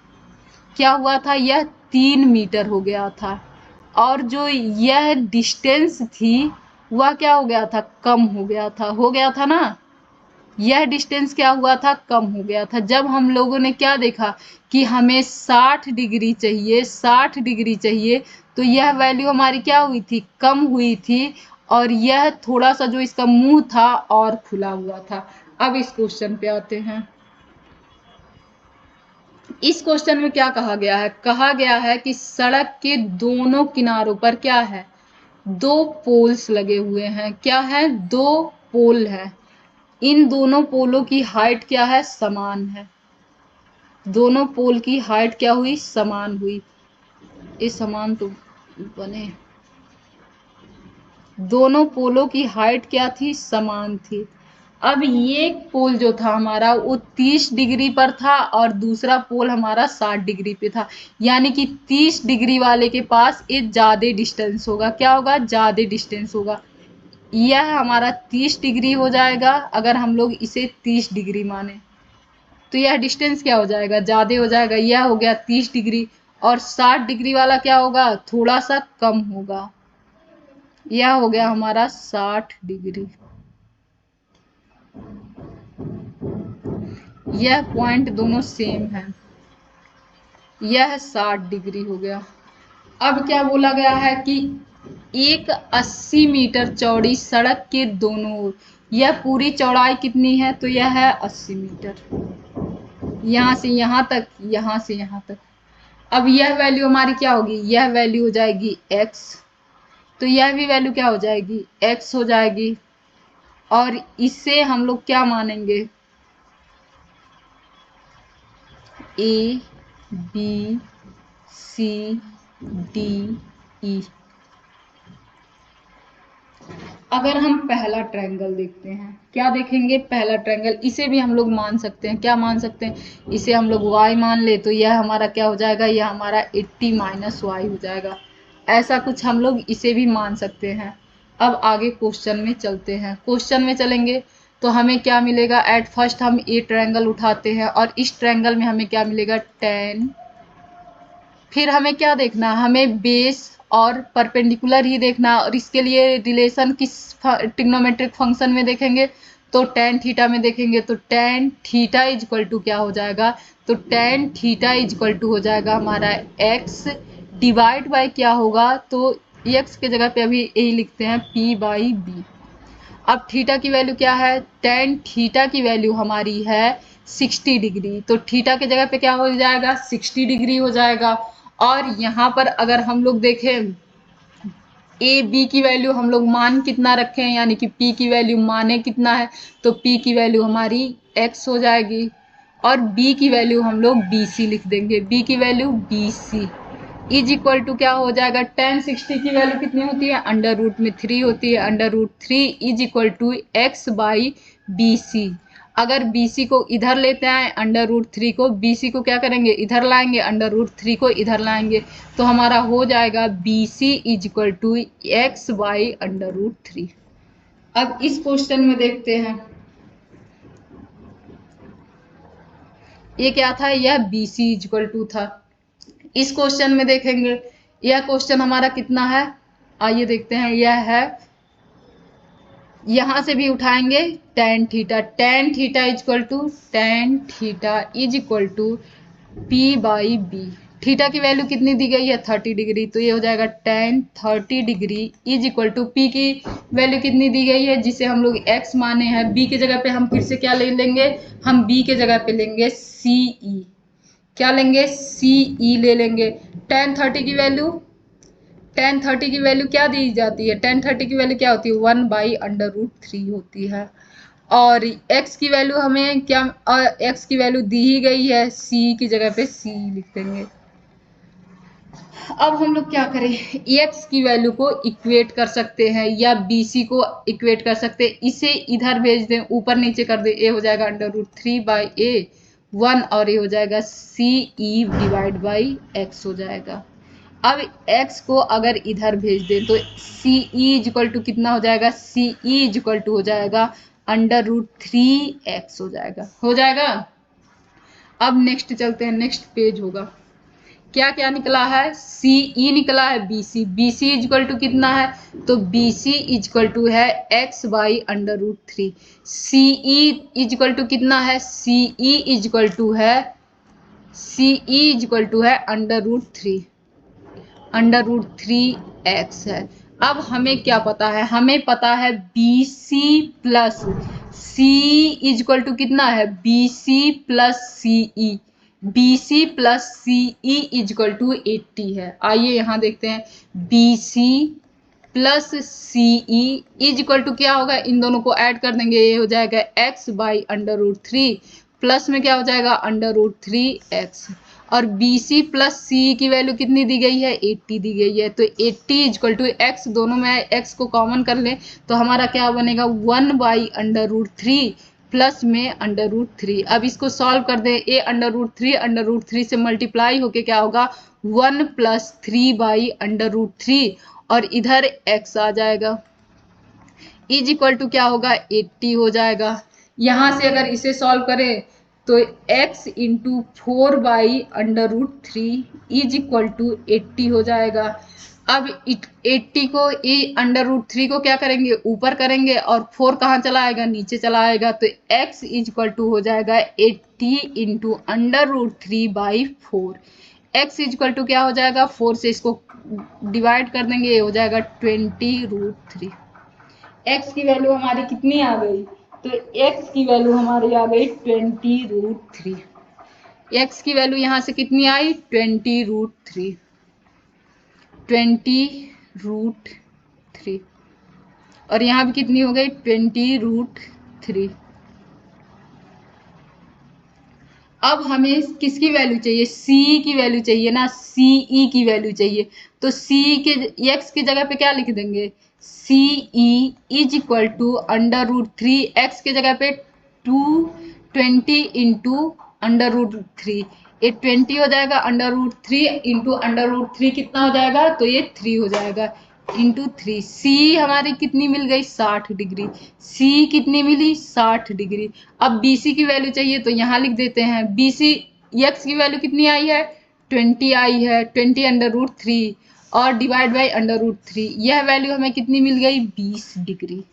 क्या हुआ था? यह 3 मीटर हो गया था। और जो यह डिस्टेंस थी वह क्या हो गया था? कम हो गया था। हो गया था ना, यह डिस्टेंस क्या हुआ था? कम हो गया था। जब हम लोगों ने क्या देखा कि हमें 60 डिग्री चाहिए, 60 डिग्री चाहिए, तो यह वैल्यू हमारी क्या हुई थी? कम हुई थी। और यह थोड़ा सा जो इसका मुंह था और खुला हुआ था। अब इस क्वेश्चन पे आते हैं। इस क्वेश्चन में क्या कहा गया है? कहा गया है कि सड़क के दोनों किनारों पर क्या है? 2 पोल्स लगे हुए हैं। क्या है? 2 पोल है। इन दोनों पोलों की हाइट क्या है? समान है। दोनों पोल की हाइट क्या हुई? समान हुई। ये समान तो बने, दोनों पोलों की हाइट क्या थी? समान थी। अब ये पोल जो था हमारा वो 30 डिग्री पर था और दूसरा पोल हमारा 60 डिग्री पे था। यानी कि 30 डिग्री वाले के पास ये ज्यादा डिस्टेंस होगा। क्या होगा? ज्यादा डिस्टेंस होगा। यह हमारा 30 डिग्री हो जाएगा। अगर हम लोग इसे 30 डिग्री माने तो यह डिस्टेंस क्या हो जाएगा? ज्यादा हो जाएगा। यह हो गया 30 डिग्री। और 60 डिग्री वाला क्या होगा? थोड़ा सा कम होगा। यह हो गया हमारा 60 डिग्री। यह पॉइंट दोनों सेम है। यह 60 डिग्री हो गया। अब क्या बोला गया है कि एक 80 मीटर चौड़ी सड़क के दोनों ओर, यह पूरी चौड़ाई कितनी है? तो यह है 80 मीटर। यहाँ से यहाँ तक, यहाँ से यहाँ तक। अब यह वैल्यू हमारी क्या होगी? यह वैल्यू हो जाएगी x। तो यह भी वैल्यू क्या हो जाएगी? x हो जाएगी। और इसे हम लोग क्या मानेंगे? A B C D E। अगर हम पहला ट्रायंगल देखते हैं, क्या देखेंगे? पहला ट्रायंगल। इसे भी हम लोग मान सकते हैं। क्या मान सकते हैं? इसे हम लोग y मान ले तो यह हमारा क्या हो जाएगा? यह हमारा 80 माइनस y हो जाएगा। ऐसा कुछ हम लोग इसे भी मान सकते हैं। अब आगे क्वेश्चन में चलते हैं। क्वेश्चन में चलेंगे तो हमें क्या मिलेगा? एट फर्स्ट हम ये ट्रायंगल उठाते हैं और इस ट्रायंगल में हमें क्या मिलेगा? 10। फिर हमें क्या देखना? हमें बेस और परपेंडिकुलर ही देखना। और इसके लिए रिलेशन किस ट्रिग्नोमेट्रिक फंक्शन में देखेंगे? तो टेन थीटा में देखेंगे। तो tan theta is equal to क्या हो जाएगा? तो tan theta is equal to हो जाएगा हमारा x डिवाइड बाय क्या होगा? तो x के जगह पे अभी यही लिखते हैं p बाई बी। अब थीटा की वैल्यू क्या है? टेन थीटा की वैल्यू हमारी है 60 डिग्री। तो थीटा के जगह पे क्या हो जाएगा? 60 डिग्री हो जाएगा। और यहाँ पर अगर हम लोग देखें ए बी की वैल्यू हम लोग मान कितना रखे हैं, यानी कि पी की वैल्यू माने कितना है? तो पी की वैल्यू हमारी एक्स हो जाएगी। और बी की वैल्यू हम लोग बी सी लिख देंगे। बी की value B C is equal to क्या हो जाएगा? टेन 60 की वैल्यू कितनी होती है? अंडर रूट में 3 होती है। Under root 3 is equal to X by B C. अगर BC को इधर लेते हैं, अंडर रूट 3 को, BC को क्या करेंगे? इधर लाएंगे, अंडर रूट 3 को इधर लाएंगे, तो हमारा हो जाएगा BC is equal to X by under root 3। अब इस क्वेश्चन में देखते हैं, ये क्या था? यह BC इज इक्वल टू था। इस क्वेश्चन में देखेंगे, यह क्वेश्चन हमारा कितना है, आइए देखते हैं। यह है, यहां से भी उठाएंगे tan theta, tan theta is equal to P by B. Theta की वैल्यू कितनी दी गई है 30 डिग्री, तो ये हो जाएगा tan 30 degree is equal to P की वैल्यू कितनी दी गई है जिसे हम लोग x माने हैं। बी के जगह पे हम फिर से क्या ले लेंगे, हम बी के जगह पे लेंगे CE। क्या लेंगे, CE ले लेंगे। tan 30 की वैल्यू क्या दी जाती है, tan 30 की वैल्यू क्या होती है 1/√3 होती है। और x की वैल्यू हमें क्या, x की वैल्यू दी ही गई है, c की जगह पे c लिख देंगे। अब हम लोग क्या करें, x की वैल्यू को इक्वेट कर सकते हैं या bc को इक्वेट कर सकते हैं। इसे इधर भेज दें, ऊपर नीचे कर दें, a हो जाएगा √3/a1 और ये हो जाएगा CE डिवाइड बाई x हो जाएगा। अब x को अगर इधर भेज दें तो CE इक्वल टू कितना हो जाएगा, CE इक्वल टू हो जाएगा √3x हो जाएगा। अब नेक्स्ट चलते हैं, नेक्स्ट पेज होगा, क्या क्या निकला है, CE निकला है BC इक्वल टू कितना है, तो BC इक्वल टू है x/√3। CE इक्वल टू कितना है, CE इक्वल टू है √3x है। अब हमें क्या पता है, हमें पता है BC plus C equal to कितना है, BC plus CE equal to 80 है। आइए यहाँ देखते हैं, BC plus CE equal to क्या होगा, इन दोनों को ऐड कर देंगे, ये हो जाएगा x/√3 प्लस में क्या हो जाएगा √3x। और BC प्लस CE की वैल्यू कितनी दी गई है 80 दी गई है, तो 80 इक्वल टू x, दोनों में x को कॉमन कर लें तो हमारा क्या बनेगा 1/√3 प्लस में √3। अब इसको सॉल्व कर दें, √3 से मल्टीप्लाई होके क्या होगा 1 + 3/√3 और इधर x आ जाएगा, इज इक्वल टू क्या होगा 80 हो जाएगा। यहाँ से अगर इसे सॉल्व करें तो x into 4/√3 is equal to 80 हो जाएगा। अब 80 को √3 को क्या करेंगे, ऊपर करेंगे और 4 कहाँ चला आएगा, नीचे चला आएगा, तो x इज इक्वल टू हो जाएगा 80 into √3/4। x is equal to क्या हो जाएगा, 4 से इसको डिवाइड कर देंगे, ये हो जाएगा 20√3। x की वैल्यू हमारी कितनी आ गई, तो x की वैल्यू हमारी आ गई 20√3। x की वैल्यू यहाँ से कितनी आई 20√3 और यहाँ भी कितनी हो गई 20√3। अब हमें किसकी वैल्यू चाहिए, C की वैल्यू चाहिए ना, CE की वैल्यू चाहिए। तो C के x की जगह पे क्या लिख देंगे, CE is equal to √3, x के जगह पे 220 इंटू √3, ये 20 हो जाएगा, √3 इंटू √3 कितना हो जाएगा, तो ये 3 हो जाएगा इंटू 3। C हमारी कितनी मिल गई 60 डिग्री, C कितनी मिली 60 डिग्री। अब BC की वैल्यू चाहिए तो यहाँ लिख देते हैं, BC x की वैल्यू कितनी आई है 20 आई है, 20 √3 और डिवाइड बाई √3, यह वैल्यू हमें कितनी मिल गई 20 डिग्री।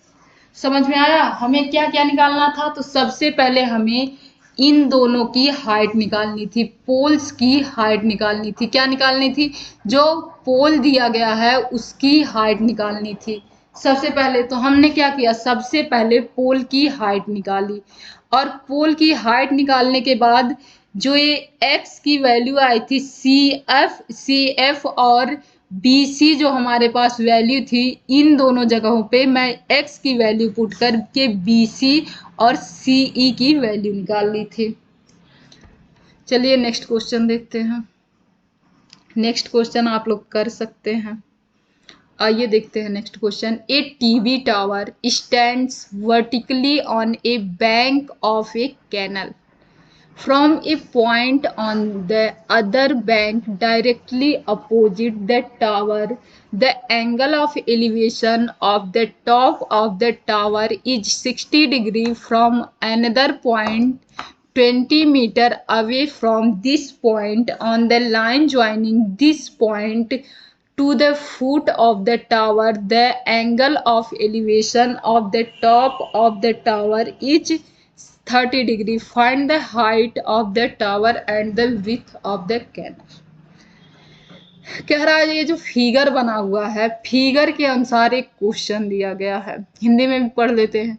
समझ में आया, हमें क्या क्या निकालना था, तो सबसे पहले हमें इन दोनों की हाइट निकालनी थी, पोल्स की हाइट निकालनी थी। क्या निकालनी थी, जो पोल दिया गया है उसकी हाइट निकालनी थी। सबसे पहले तो हमने क्या किया, सबसे पहले पोल की हाइट निकाली और पोल की हाइट निकालने के बाद जो ये x की वैल्यू आई थी CF और BC जो हमारे पास वैल्यू थी, इन दोनों जगहों पे मैं x की वैल्यू पुट करके BC और CE की वैल्यू निकाल ली थी। चलिए नेक्स्ट क्वेश्चन देखते हैं। नेक्स्ट क्वेश्चन आप लोग कर सकते हैं, आइए देखते हैं next question. A TV tower stands vertically on a bank of a canal from a point on the other bank directly opposite the tower. The angle of elevation of the top of the tower is 60 degree from another point 20 meter away from this point on the line joining this point to the foot of the tower, the angle of elevation of the top of the tower is 30 degree. Find the height of the tower and the width of the canal. कह रहा है ये जो figure बना हुआ है, figure के अनुसार एक क्वेश्चन दिया गया है, हिंदी में भी पढ़ लेते हैं।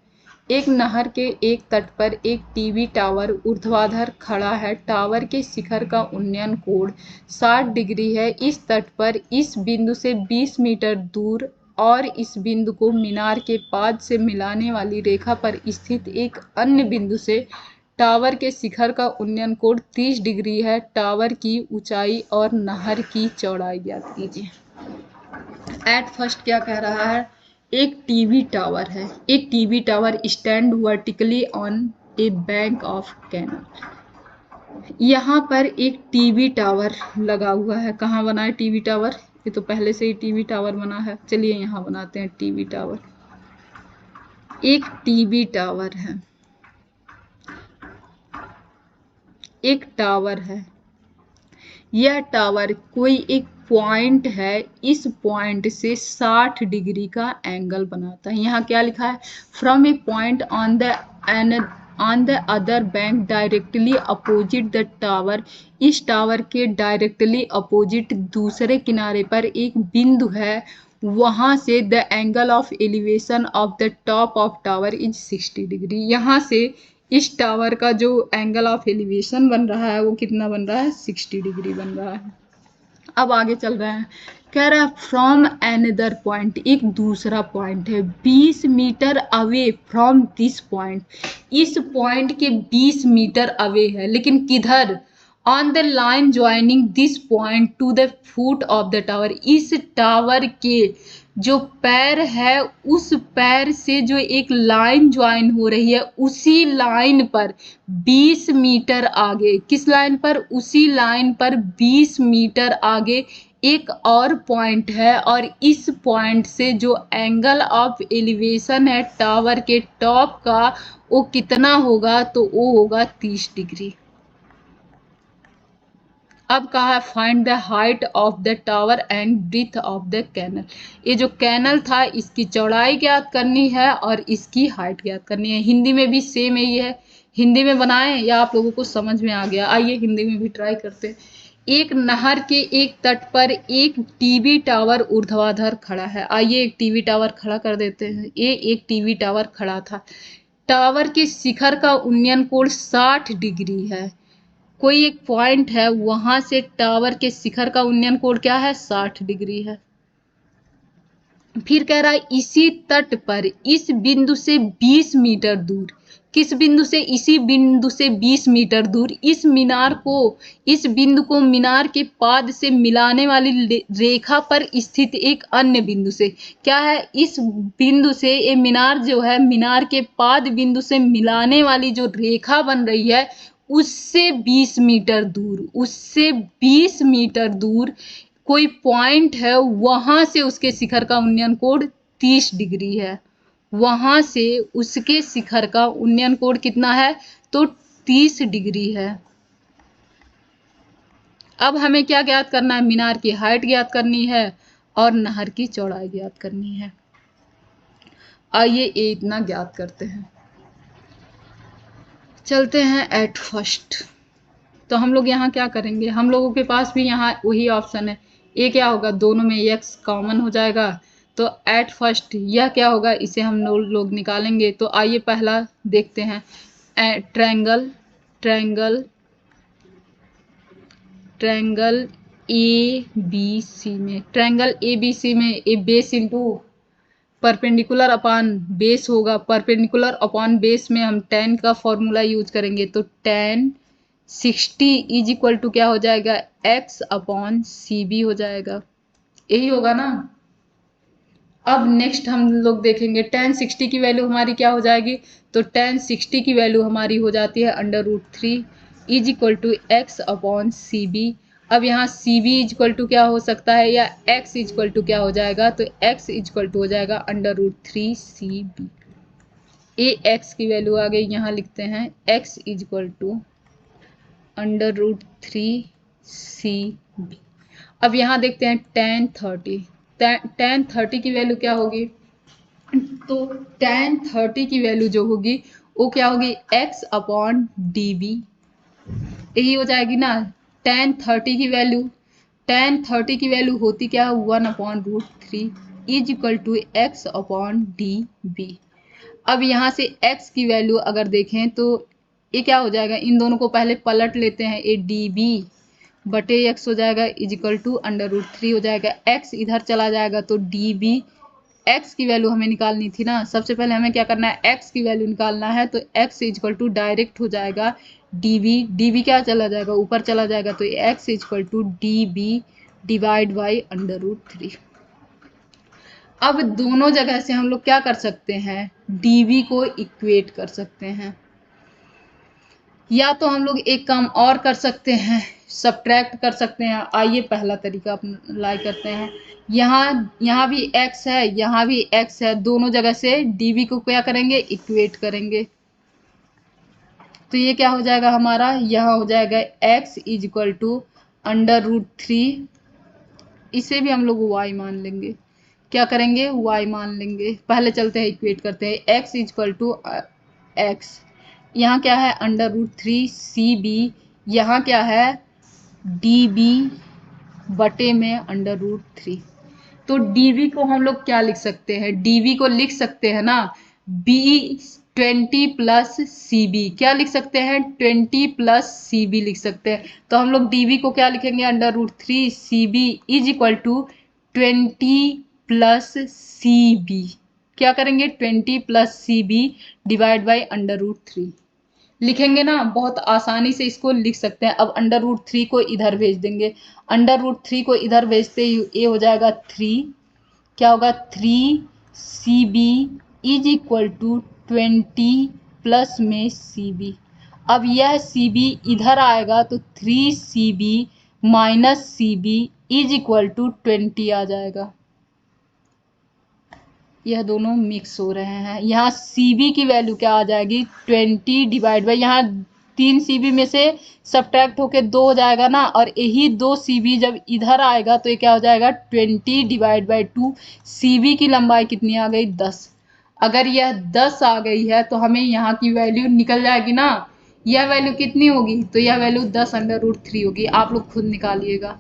एक नहर के एक तट पर एक टीवी टावर ऊर्ध्वाधर खड़ा है। टावर के शिखर का उन्नयन कोण 60 डिग्री है। इस तट पर इस बिंदु से 20 मीटर दूर और इस बिंदु को मीनार के पाद से मिलाने वाली रेखा पर स्थित एक अन्य बिंदु से टावर के शिखर का उन्नयन कोण 30 डिग्री है। टावर की ऊंचाई और नहर की चौड़ाई ज्ञात कीजिए। एट फर्स्ट क्या कह रहा है, एक टीवी टावर है। एक TV tower stand vertically on a bank of canal. यहाँ पर एक टीवी टावर लगा हुआ है। कहाँ बना है टीवी टावर? ये तो पहले से ही टीवी टावर बना है। चलिए यहाँ बनाते हैं टीवी टावर। एक टीवी टावर है, एक टावर है। यह टावर कोई एक पॉइंट है, इस पॉइंट से 60 डिग्री का एंगल बनाता है। यहाँ क्या लिखा है? From A point on the other bank directly opposite the tower. इस टावर के डायरेक्टली अपोजिट दूसरे किनारे पर एक बिंदु है, वहां से the angle of elevation of the top of tower is 60 degree. यहाँ से इस टावर का जो एंगल ऑफ एलिवेशन बन रहा है वो कितना बन रहा है? 60 डिग्री बन रहा है। अब आगे चल रहे हैं, कह रहा है फ्रॉम अनदर पॉइंट, एक दूसरा पॉइंट है, 20 metre away from this point. इस पॉइंट के 20 मीटर अवे है, लेकिन किधर? On the line joining this point to the foot of the tower. इस टावर के जो पैर है, उस पैर से जो एक लाइन ज्वाइन हो रही है, उसी लाइन पर 20 मीटर आगे, किस लाइन पर? उसी लाइन पर 20 मीटर आगे एक और पॉइंट है, और इस पॉइंट से जो एंगल ऑफ एलिवेशन है टावर के टॉप का, वो कितना होगा? तो वो होगा 30 डिग्री। अब कहा है find the height of the tower and breadth of the canal. ये जो कैनल था इसकी चौड़ाई ज्ञात करनी है और इसकी हाइट ज्ञात करनी है। हिंदी में भी सेम यही है। हिंदी में बनाएं या आप लोगों को समझ में आ गया? आइए हिंदी में भी ट्राई करते हैं। एक नहर के एक तट पर एक टीवी टावर ऊर्ध्वाधर खड़ा है। आइए एक टीवी टावर खड़ा कर देते हैं। ये एक टीवी टावर खड़ा था। टावर के शिखर का उन्नयन कोण 60 डिग्री है। कोई एक पॉइंट है, वहां से टावर के शिखर का उन्नयन कोण क्या है? 60 डिग्री है। फिर कह रहा है इसी तट पर इस बिंदु से 20 मीटर दूर, किस बिंदु से? इसी बिंदु से 20 मीटर दूर इस बिंदु को मीनार के पाद से मिलाने वाली रेखा पर स्थित एक अन्य बिंदु से, क्या है? इस बिंदु से ये मीनार जो है, मीनार के पाद बिंदु से मिलाने वाली जो रेखा बन रही है, उससे 20 मीटर दूर, उससे 20 मीटर दूर कोई पॉइंट है, वहां से उसके शिखर का उन्नयन कोण 30 डिग्री है। वहां से उसके शिखर का उन्नयन कोण कितना है? तो 30 डिग्री है। अब हमें क्या ज्ञात करना है? मीनार की हाइट ज्ञात करनी है और नहर की चौड़ाई ज्ञात करनी है। आइए ये इतना ज्ञात करते हैं। चलते हैं एट फर्स्ट। तो हम लोग यहाँ क्या करेंगे? हम लोगों के पास भी यहाँ वही ऑप्शन है। ये क्या होगा? दोनों में x कॉमन हो जाएगा। तो एट फर्स्ट यह क्या होगा? इसे हम लोग निकालेंगे। तो आइए पहला देखते हैं। ट्रायंगल ए बी सी में, ट्रायंगल ए बी सी में A base into perpendicular upon base होगा। परपेंडिकुलर अपॉन बेस में हम tan का फॉर्मूला यूज करेंगे। तो tan 60 इज इक्वल टू क्या हो जाएगा? x अपॉन सी बी हो जाएगा। यही होगा ना? अब नेक्स्ट हम लोग देखेंगे tan 60 की वैल्यू हमारी क्या हो जाएगी? तो tan 60 की वैल्यू हमारी हो जाती है √3 is equal to x upon C B. अब यहाँ C B is equal to क्या हो सकता है, या x इज इक्वल टू क्या हो जाएगा? तो x इज इक्वल टू हो जाएगा √3 सी बी। ए एक्स की वैल्यू आ गई, यहाँ लिखते हैं x is equal to √3cb। अब यहाँ देखते हैं tan 30, tan 30 की वैल्यू क्या होगी, तो tan 30 की वैल्यू जो होगी वो क्या होगी, x अपॉन dv, यही हो जाएगी ना। tan 30 की वैल्यू होती क्या, 1/√3 is equal to x upon dv। अब यहाँ से x की वैल्यू अगर देखें तो ये क्या हो जाएगा, इन दोनों को पहले पलट लेते हैं, ये dv बटे x हो जाएगा इज इक्वल टू √3 हो जाएगा, x इधर चला जाएगा तो dv, x की वैल्यू हमें निकालनी थी ना, सबसे पहले हमें क्या करना है, x की वैल्यू निकालना है, तो x is equal to direct हो जाएगा dv क्या चला जाएगा, ऊपर चला जाएगा, तो x is equal to dv divide by √3। अब दोनों जगह से हम लोग क्या कर सकते हैं, dv को इक्वेट कर सकते हैं, या तो हम लोग एक काम और कर सकते हैं, सब्ट्रैक्ट कर सकते हैं। आइए पहला तरीका अप्लाई करते हैं। यहाँ भी x है, यहाँ भी x है, दोनों जगह से dv को क्या करेंगे, इक्वेट करेंगे, तो ये क्या हो जाएगा हमारा, यहाँ हो जाएगा x इज इक्वल टू √3, इसे भी हम लोग y मान लेंगे, क्या करेंगे, y मान लेंगे। पहले चलते हैं इक्वेट करते हैं, x is equal to x, यहाँ क्या है √3cb, यहाँ क्या है db बटे में √3। तो dv को हम लोग क्या लिख सकते हैं, dv को लिख सकते हैं ना b20 प्लस cb, क्या लिख सकते हैं 20 प्लस cb लिख सकते हैं। तो हम लोग dv को क्या लिखेंगे, √3cb is equal to 20 plus cb, क्या करेंगे 20 प्लस cb डिवाइड बाई √3 लिखेंगे ना, बहुत आसानी से इसको लिख सकते हैं। अब √3 को इधर भेज देंगे, √3 को इधर भेजते ही ये हो जाएगा 3, क्या होगा 3cb is equal to 20 plus में cb। अब यह cb इधर आएगा तो 3cb minus cb is equal to 20 आ जाएगा, यह दोनों मिक्स हो रहे हैं। यहाँ cb की वैल्यू क्या आ जाएगी, 20 डिवाइड बाई, यहाँ 3cb में से सब्ट्रैक्ट होके 2 हो जाएगा ना, और यही 2cb जब इधर आएगा तो ये क्या हो जाएगा 20 डिवाइड बाई 2। cb की लंबाई कितनी आ गई, 10। अगर यह 10 आ गई है तो हमें यहाँ की वैल्यू निकल जाएगी ना, यह वैल्यू कितनी होगी, तो यह वैल्यू 10/√3 होगी। आप लोग खुद निकालिएगा,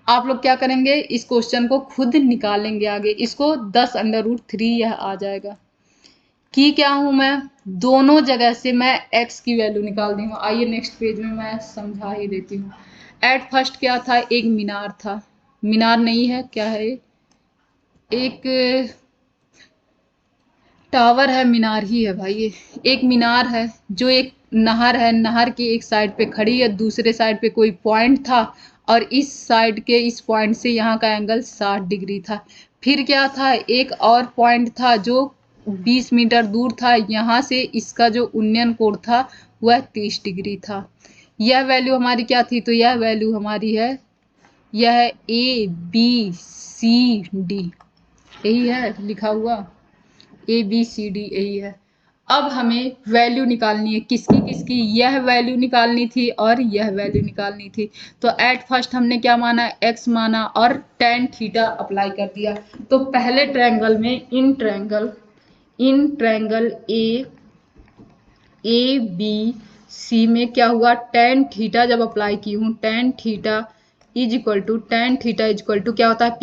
आप लोग क्या करेंगे, इस क्वेश्चन को खुद निकालेंगे आगे, इसको 10/√3 यह आ जाएगा। कि क्या हूं मैं, दोनों जगह से मैं x की वैल्यू निकाल दी हूँ। आइए नेक्स्ट पेज में मैं समझा ही देती हूँ। एट फर्स्ट क्या था, एक मीनार था, मीनार नहीं है, क्या है, एक टावर है, मीनार ही है भाई ये। एक मीनार है जो एक नहर है, नहर की एक साइड पे खड़ी है, दूसरे साइड पे कोई पॉइंट था, और इस साइड के इस पॉइंट से यहाँ का एंगल 60 डिग्री था। फिर क्या था, एक और पॉइंट था जो 20 मीटर दूर था, यहाँ से इसका जो उन्नयन कोण था वह 30 डिग्री था। यह वैल्यू हमारी क्या थी, तो यह वैल्यू हमारी है, यह ABCD, यही है लिखा हुआ, ABCD यही है। अब हमें वैल्यू निकालनी है, किसकी किसकी, यह वैल्यू निकालनी थी और यह वैल्यू निकालनी थी। तो एट फर्स्ट हमने क्या माना, x माना और tan थीटा अप्लाई कर दिया। तो पहले ट्रायंगल में, इन ट्रायंगल ABC में क्या हुआ, tan थीटा जब अप्लाई की हूँ, tan theta is equal to क्या होता है,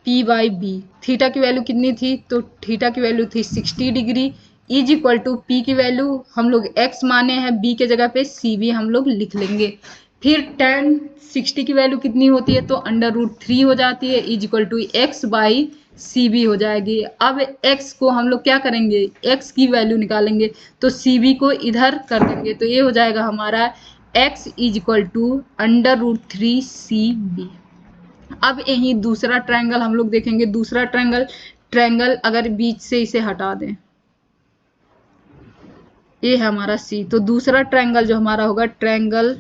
P बाई बी। थीटा की वैल्यू कितनी थी, तो थीटा की वैल्यू थी 60 degree is equal to P की वैल्यू हम लोग x माने हैं, b के जगह पे cb हम लोग लिख लेंगे। फिर tan 60 की वैल्यू कितनी होती है, तो √3 हो जाती है is equal to x by cb हो जाएगी। अब x को हम लोग क्या करेंगे, x की वैल्यू निकालेंगे, तो cb को इधर कर देंगे, तो ये हो जाएगा हमारा x is equal to √3cb। अब यही दूसरा ट्रायंगल हम लोग देखेंगे। दूसरा ट्रायंगल अगर बीच से इसे हटा दें, ये है हमारा C, तो दूसरा ट्रायंगल जो हमारा होगा ट्रायंगल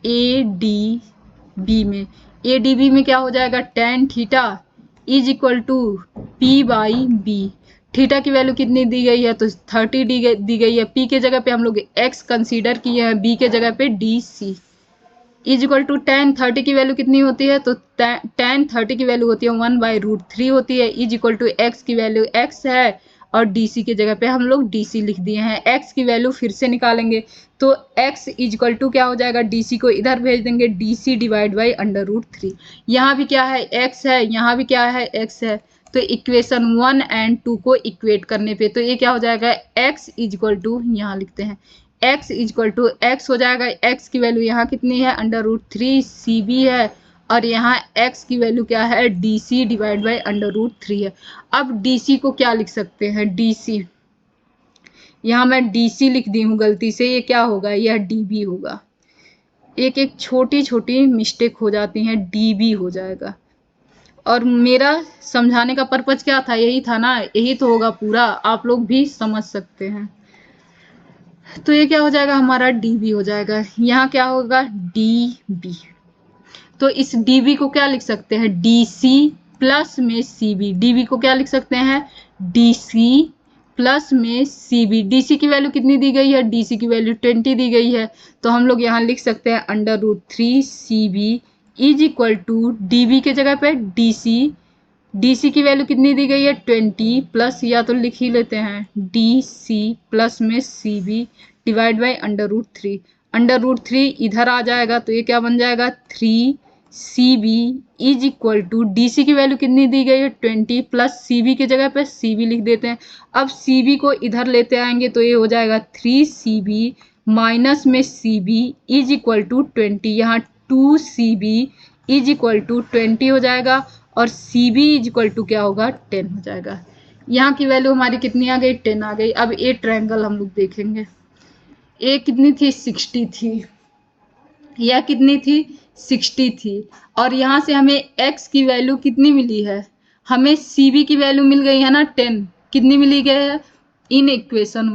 ADB में, ADB में क्या हो जाएगा, tan theta is equal to P by B. Theta की वैल्यू कितनी दी गई है, तो 30 दी गई है। पी के जगह पे हम लोग एक्स कंसीडर किए हैं, बी के जगह पे D C is equal to ten. 30 की वैल्यू कितनी होती है, तो टेन 30 की वैल्यू होती है 1/√3 होती है। इज इक्वल टू एक्स की वैल्यू एक्स है और डीसी की जगह पे हम लोग डीसी लिख दिए हैं। एक्स की वैल्यू फिर से निकालेंगे तो एक्स इज इक्वल टू क्या हो जाएगा, डीसी को इधर भेज देंगे, डीसी डिवाइड बाई √3। यहाँ भी क्या है, एक्स है, यहाँ भी क्या है, एक्स है। तो इक्वेशन 1 और 2 को इक्वेट करने पे तो ये क्या हो जाएगा, एक्स इज इक्वल टू, यहाँ लिखते हैं x is equal to X हो जाएगा। x की वैल्यू यहाँ कितनी है, √3 cb है और यहाँ x की वैल्यू क्या है, dc डिवाइड बाई √3 है। अब dc को क्या लिख सकते हैं, dc, यहाँ मैं dc लिख दी हूँ गलती से, ये क्या होगा, यह db होगा। एक एक छोटी छोटी मिस्टेक हो जाती हैं, db हो जाएगा। और मेरा समझाने का पर्पज क्या था, यही था ना, यही तो होगा पूरा, आप लोग भी समझ सकते हैं। तो ये क्या हो जाएगा, हमारा db हो जाएगा। यहाँ क्या होगा, db। तो इस db को क्या लिख सकते हैं, dc प्लस में cb। db को क्या लिख सकते हैं, dc प्लस में cb। dc की वैल्यू कितनी दी गई है, dc की वैल्यू 20 दी गई है। तो हम लोग यहाँ लिख सकते हैं √3 cb is equal to db के जगह पे dc। dc की वैल्यू कितनी दी गई है, 20 प्लस, या तो लिख ही लेते हैं dc प्लस में cb डिवाइड बाई √3। √3 इधर आ जाएगा तो ये क्या बन जाएगा, 3cb is equal to dc की वैल्यू कितनी दी गई है, 20 प्लस cb की जगह पे cb लिख देते हैं। अब cb को इधर लेते आएंगे तो ये हो जाएगा 3cb माइनस में cb इज इक्वल टू 20। यहाँ 2cb इज इक्वल टू 20 हो जाएगा और cb इज इक्वल टू क्या होगा, 10 हो जाएगा। यहाँ की वैल्यू हमारी कितनी आ गई, 10 आ गई। अब ए ट्रायंगल हम लोग देखेंगे, ए कितनी थी, 60 थी, यह कितनी थी, 60 थी। और यहाँ से हमें x की वैल्यू कितनी मिली है, हमें cb की वैल्यू मिल गई है ना 10, कितनी मिली गई है, इन इक्वेशन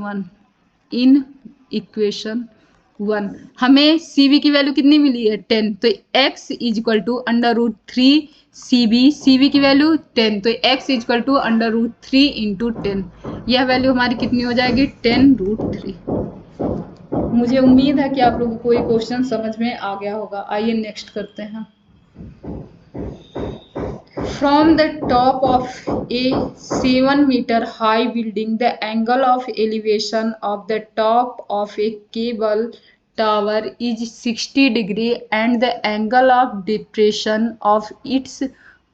1 हमें cb की वैल्यू कितनी मिली है, 10। तो x is equal to √3 cb की वैल्यू 10, तो x is equal to √3 into 10। यह वैल्यू हमारी कितनी हो जाएगी, 10√3। मुझे उम्मीद है कि आप लोगों को ये क्वेश्चन समझ में आ गया होगा। आइए नेक्स्ट करते हैं। From the top of a 7-meter high building, the angle of elevation of the top of a cable tower is 60 degree and the angle of depression of its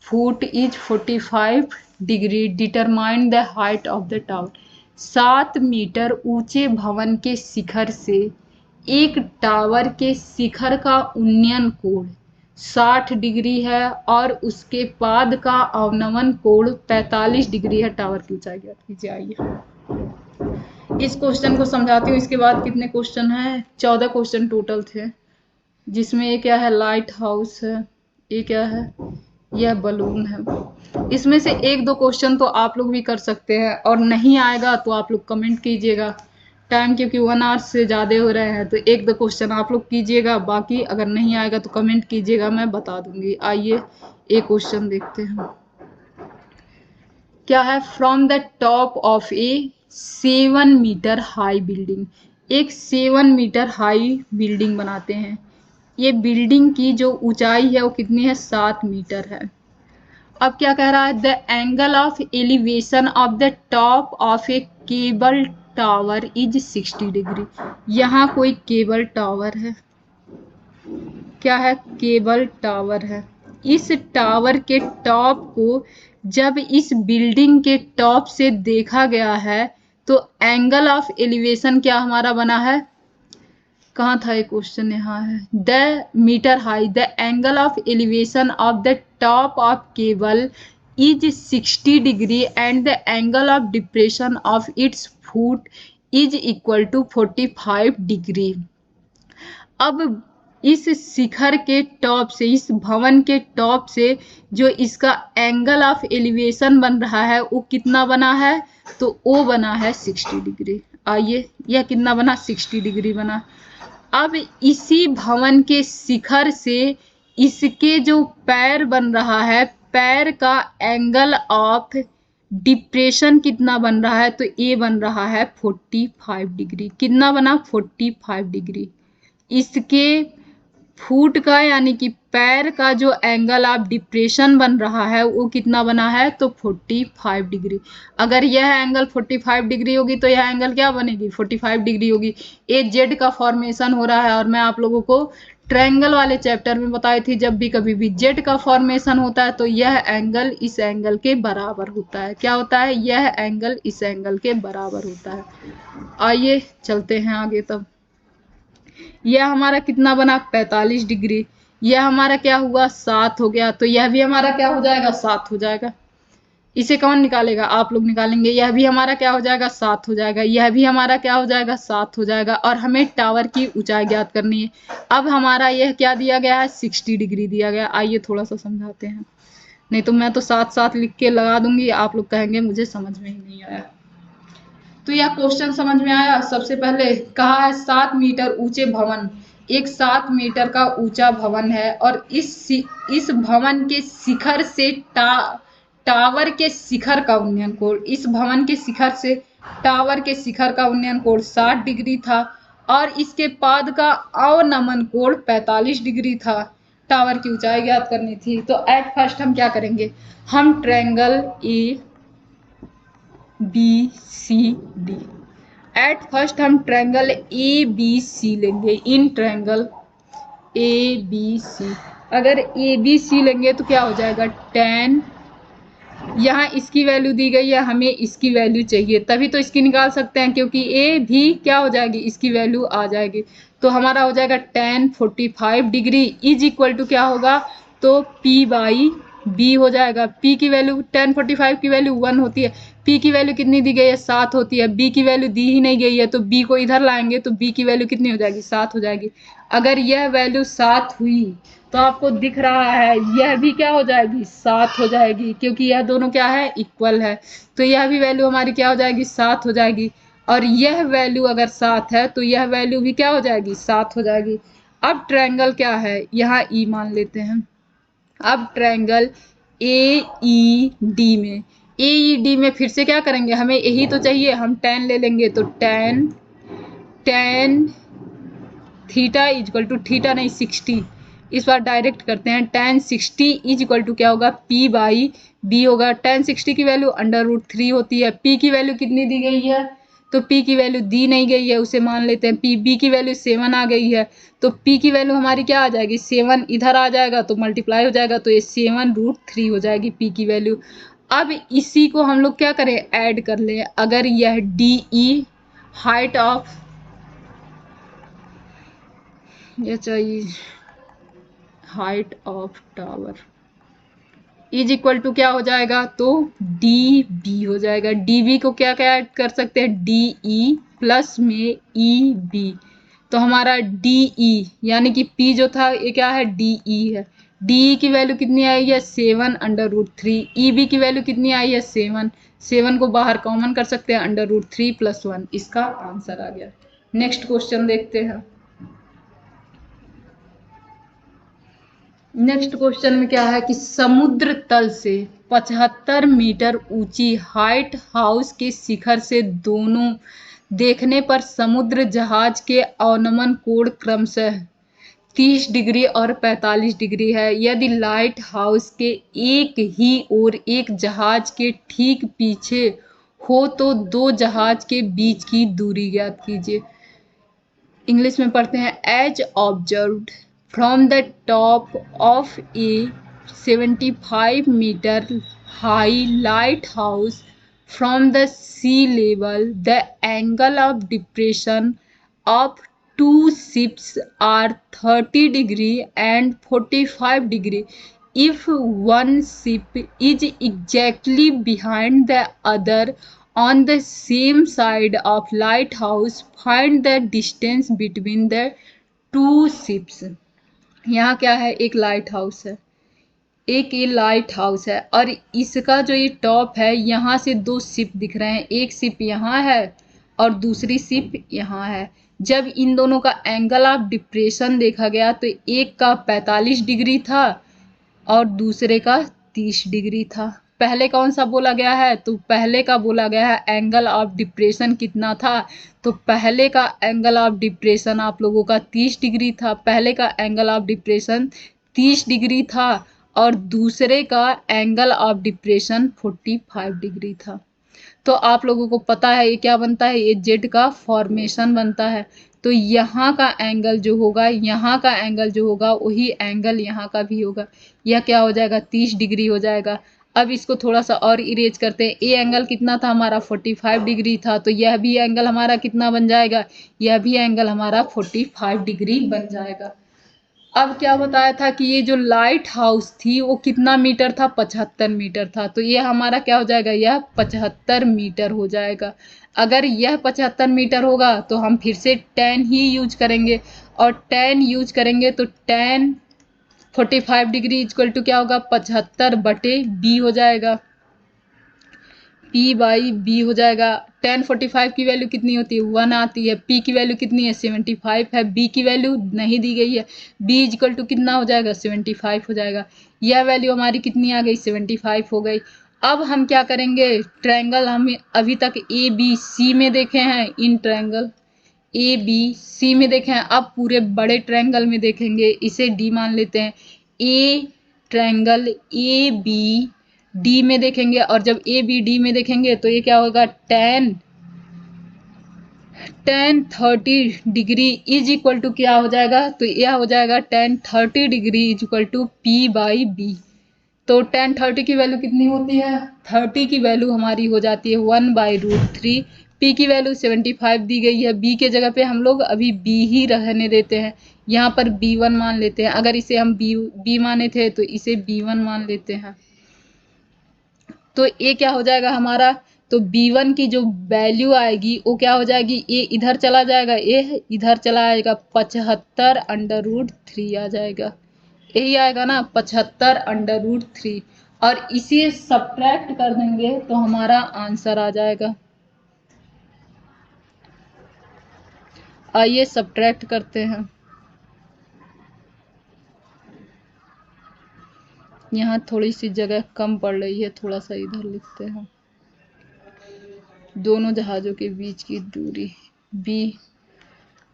foot is 45 degree. Determine the height of the tower. 7 metre ऊंचे भवन के शिखर से एक tower के शिखर का उन्नयन कोण 60 degree है और उसके पाद का अवनमन कोण 45 डिग्री है। टावर की ऊंचाई ज्ञात कीजिए। आइए इस क्वेश्चन को समझाती हूँ। इसके बाद कितने क्वेश्चन हैं, 14 क्वेश्चन टोटल थे, जिसमें ये क्या है, लाइट हाउस है, ये क्या है, यह बलून है। इसमें से 1-2 क्वेश्चन तो आप लोग भी कर सकते हैं और नहीं आएगा तो आप लोग कमेंट कीजिएगा। टाइम क्योंकि 1 आवर से ज़्यादा हो रहे हैं तो 1-2 क्वेश्चन आप लोग कीजिएगा, बाकी अगर नहीं आएगा तो कमेंट कीजिएगा, मैं बता दूंगी। आइए एक क्वेश्चन देखते हैं। क्या है, from the top of a 7 metre high building. एक 7 मीटर हाई बिल्डिंग बनाते हैं। ये बिल्डिंग की जो ऊंचाई है वो कितनी है, 7 मीटर है। अब क्या कह रहा है, the angle of elevation of the top of A cable tower is 60 degree. यहाँ कोई केबल टावर है, क्या है, केबल टावर है। इस टावर के टॉप को जब इस बिल्डिंग के टॉप से देखा गया है तो एंगल ऑफ एलिवेशन क्या हमारा बना है, कहाँ था ये क्वेश्चन, यहाँ है, the metre high the angle of elevation of the top of cable is 60 degree and the angle of depression of its foot is equal to 45 degree. अब इस शिखर के टॉप से, इस भवन के टॉप से जो इसका एंगल ऑफ एलिवेशन बन रहा है वो कितना बना है, तो वो बना है 60 डिग्री। आइए यह कितना बना, 60 डिग्री बना। अब इसी भवन के शिखर से इसके जो पैर बन रहा है, पैर का एंगल ऑफ डिप्रेशन कितना बन रहा है, तो ए बन रहा है 45 डिग्री। कितना बना, 45 डिग्री। इसके फुट का यानी कि पैर का जो एंगल आप डिप्रेशन बन रहा है वो कितना बना है, तो 45 डिग्री। अगर यह एंगल 45 डिग्री होगी तो यह एंगल क्या बनेगी, 45 डिग्री होगी। ए जेड का फॉर्मेशन हो रहा है, और मैं आप लोगों को ट्रायंगल वाले चैप्टर में बताई थी, जब भी कभी भी जेड का फॉर्मेशन होता है तो यह एंगल इस एंगल के बराबर होता है। क्या होता है, यह एंगल इस एंगल के बराबर होता है। आइए चलते हैं आगे। तब यह हमारा कितना बना, 45 डिग्री। यह हमारा क्या हुआ, 7 हो गया। तो यह भी हमारा क्या हो जाएगा, 7 हो जाएगा। इसे कौन निकालेगा, आप लोग निकालेंगे। यह भी हमारा क्या हो जाएगा, 7 हो जाएगा। यह भी हमारा क्या हो जाएगा, 7 हो जाएगा। और हमें टावर की ऊंचाई ज्ञात करनी है। अब हमारा यह क्या दिया गया है, 60 डिग्री दिया गया। आइए थोड़ा सा समझाते हैं, नहीं तो मैं तो साथ साथ लिख के लगा दूंगी, आप लोग कहेंगे मुझे समझ में ही नहीं आया। तो यह क्वेश्चन समझ में आया। सबसे पहले कहा है 7 मीटर ऊंचे भवन, एक 7 मीटर का ऊंचा भवन है, और इस भवन के शिखर से टावर के शिखर का उन्नयन कोण, इस भवन के शिखर से टावर के शिखर का उन्नयन कोण 60 डिग्री था, और इसके पाद का अवनमन कोण 45 डिग्री था। टावर की ऊंचाई ज्ञात करनी थी। तो एट फर्स्ट हम क्या करेंगे, हम triangle A B C D, at first हम ट्रायंगल ए बी सी लेंगे। In triangle A B C, अगर ए बी सी लेंगे तो क्या हो जाएगा, tan, यहाँ इसकी वैल्यू दी गई है, हमें इसकी वैल्यू चाहिए, तभी तो इसकी निकाल सकते हैं, क्योंकि ए भी क्या हो जाएगी, इसकी वैल्यू आ जाएगी। तो हमारा हो जाएगा tan 45 degree is equal to क्या होगा, तो P बाई बी हो जाएगा। P की वैल्यू tan 45 की वैल्यू 1 होती है। P की वैल्यू कितनी दी गई है, 7 होती है। B की वैल्यू दी ही नहीं गई है, तो B को इधर लाएंगे तो B की वैल्यू कितनी हो जाएगी, 7 हो जाएगी। अगर यह वैल्यू 7 हुई तो आपको दिख रहा है यह भी क्या हो जाएगी, 7 हो जाएगी, क्योंकि यह दोनों क्या है, इक्वल है। तो यह भी वैल्यू हमारी क्या हो जाएगी, 7 हो जाएगी। और यह वैल्यू अगर 7 है तो यह वैल्यू भी क्या हो जाएगी, 7 हो जाएगी। अब ट्रायंगल क्या है, यहाँ ई मान लेते हैं। अब ट्रायंगल ए ई डी में, ए ई डी में फिर से क्या करेंगे, हमें यही तो चाहिए, हम tan ले लेंगे। तो tan theta is equal to theta नहीं 60, इस बार डायरेक्ट करते हैं। tan 60 इज इक्वल टू क्या होगा, P बाई बी होगा। tan 60 की वैल्यू √3 होती है। P की वैल्यू कितनी दी गई है, तो P की वैल्यू दी नहीं गई है, उसे मान लेते हैं P। B की वैल्यू 7 आ गई है, तो P की वैल्यू हमारी क्या आ जाएगी, 7 इधर आ जाएगा तो मल्टीप्लाई हो जाएगा, तो ये 7√3 हो जाएगी P की वैल्यू। अब इसी को हम लोग क्या करें, ऐड कर लें। अगर यह DE हाइट ऑफ, ये चाहिए height of tower is equal to क्या हो जाएगा, तो डी बी हो जाएगा। डी बी को क्या क्या ऐड कर सकते हैं, डी ई प्लस में ई बी। तो हमारा डी ई यानी कि पी जो था ये क्या है, डी ई है। डी ई की वैल्यू कितनी आई है, 7√3। ई बी की वैल्यू कितनी आई है, 7। 7 को बाहर कॉमन कर सकते हैं, √3 + 1, इसका आंसर आ गया। नेक्स्ट क्वेश्चन देखते हैं। नेक्स्ट क्वेश्चन में क्या है कि समुद्र तल से 75 मीटर ऊंची हाइट हाउस के शिखर से दोनों देखने पर समुद्र जहाज के अवनमन कोण क्रमशः 30 डिग्री और 45 डिग्री है। यदि लाइट हाउस के एक ही ओर एक जहाज के ठीक पीछे हो तो दो जहाज के बीच की दूरी ज्ञात कीजिए। इंग्लिश में पढ़ते हैं। As observed from the top of a 75 meter high lighthouse from the sea level, the angle of depression of two ships are 30 degree and 45 degree. If one ship is exactly behind the other on the same side of lighthouse, find the distance between the two ships. यहाँ क्या है, एक light house है, एक ये light house है, और इसका जो ये टॉप है यहाँ से दो शिप दिख रहे हैं। एक शिप यहाँ है और दूसरी शिप यहाँ है। जब इन दोनों का एंगल ऑफ डिप्रेशन देखा गया तो एक का 45 डिग्री था और दूसरे का 30 डिग्री था। पहले कौन सा बोला गया है, तो पहले का बोला गया है एंगल ऑफ डिप्रेशन कितना था, तो पहले का एंगल ऑफ डिप्रेशन आप लोगों का 30 डिग्री था। पहले का एंगल ऑफ डिप्रेशन 30 डिग्री था और दूसरे का एंगल ऑफ डिप्रेशन 45 डिग्री था। तो आप लोगों को पता है ये क्या बनता है, ये जेड का फॉर्मेशन बनता है। तो यहाँ का एंगल जो होगा, यहाँ का एंगल जो होगा वही एंगल यहाँ का भी होगा। यह क्या हो जाएगा, 30 डिग्री हो जाएगा। अब इसको थोड़ा सा और इरेज करते हैं। ये एंगल कितना था हमारा, 45 डिग्री था। तो यह भी एंगल हमारा कितना बन जाएगा, यह भी एंगल हमारा 45 डिग्री बन जाएगा। अब क्या बताया था कि ये जो लाइट हाउस थी वो कितना मीटर था, 75 मीटर था। तो ये हमारा क्या हो जाएगा, यह 75 मीटर हो जाएगा। अगर यह 75 मीटर होगा तो हम फिर से tan ही यूज करेंगे, और tan यूज करेंगे तो tan 45 डिग्री इक्वल टू क्या होगा, 75/b हो जाएगा, p/b हो जाएगा। tan 45 की वैल्यू कितनी होती है, 1 आती है। p की वैल्यू कितनी है, 75 है। b की वैल्यू नहीं दी गई है, b इक्वल टू कितना हो जाएगा, 75 हो जाएगा। यह वैल्यू हमारी कितनी आ गई, 75 हो गई। अब हम क्या करेंगे, ट्रायंगल हम अभी तक ए बी सी में देखे हैं, in triangle A B C में देखे हैं। अब पूरे बड़े ट्रायंगल में देखेंगे, इसे डी मान लेते हैं। A triangle A B D में देखेंगे, और जब ए बी डी में देखेंगे तो ये क्या होगा, tan 30 degree is equal to क्या हो जाएगा, तो यह हो जाएगा tan 30 degree is equal to p/b। तो tan 30 की वैल्यू कितनी होती है, 30 की वैल्यू हमारी हो जाती है 1/√3। p की वैल्यू 75 दी गई है, b के जगह पे हम लोग अभी b ही रहने देते हैं, यहाँ पर b1 मान लेते हैं। अगर इसे हम b माने थे तो इसे b1 मान लेते हैं। तो ये क्या हो जाएगा हमारा, तो b1 की जो वैल्यू आएगी वो क्या हो जाएगी, ये इधर चला जाएगा, ये इधर चला आएगा, 75/√3 आ जाएगा। यही आएगा ना, 75/√3, और इसे सब्ट्रैक्ट कर देंगे तो हमारा आंसर आ जाएगा। आइए सब्ट्रैक्ट करते हैं। यहाँ थोड़ी सी जगह कम पड़ रही है, थोड़ा सा इधर लिखते हैं। दोनों जहाज़ों के बीच की दूरी B,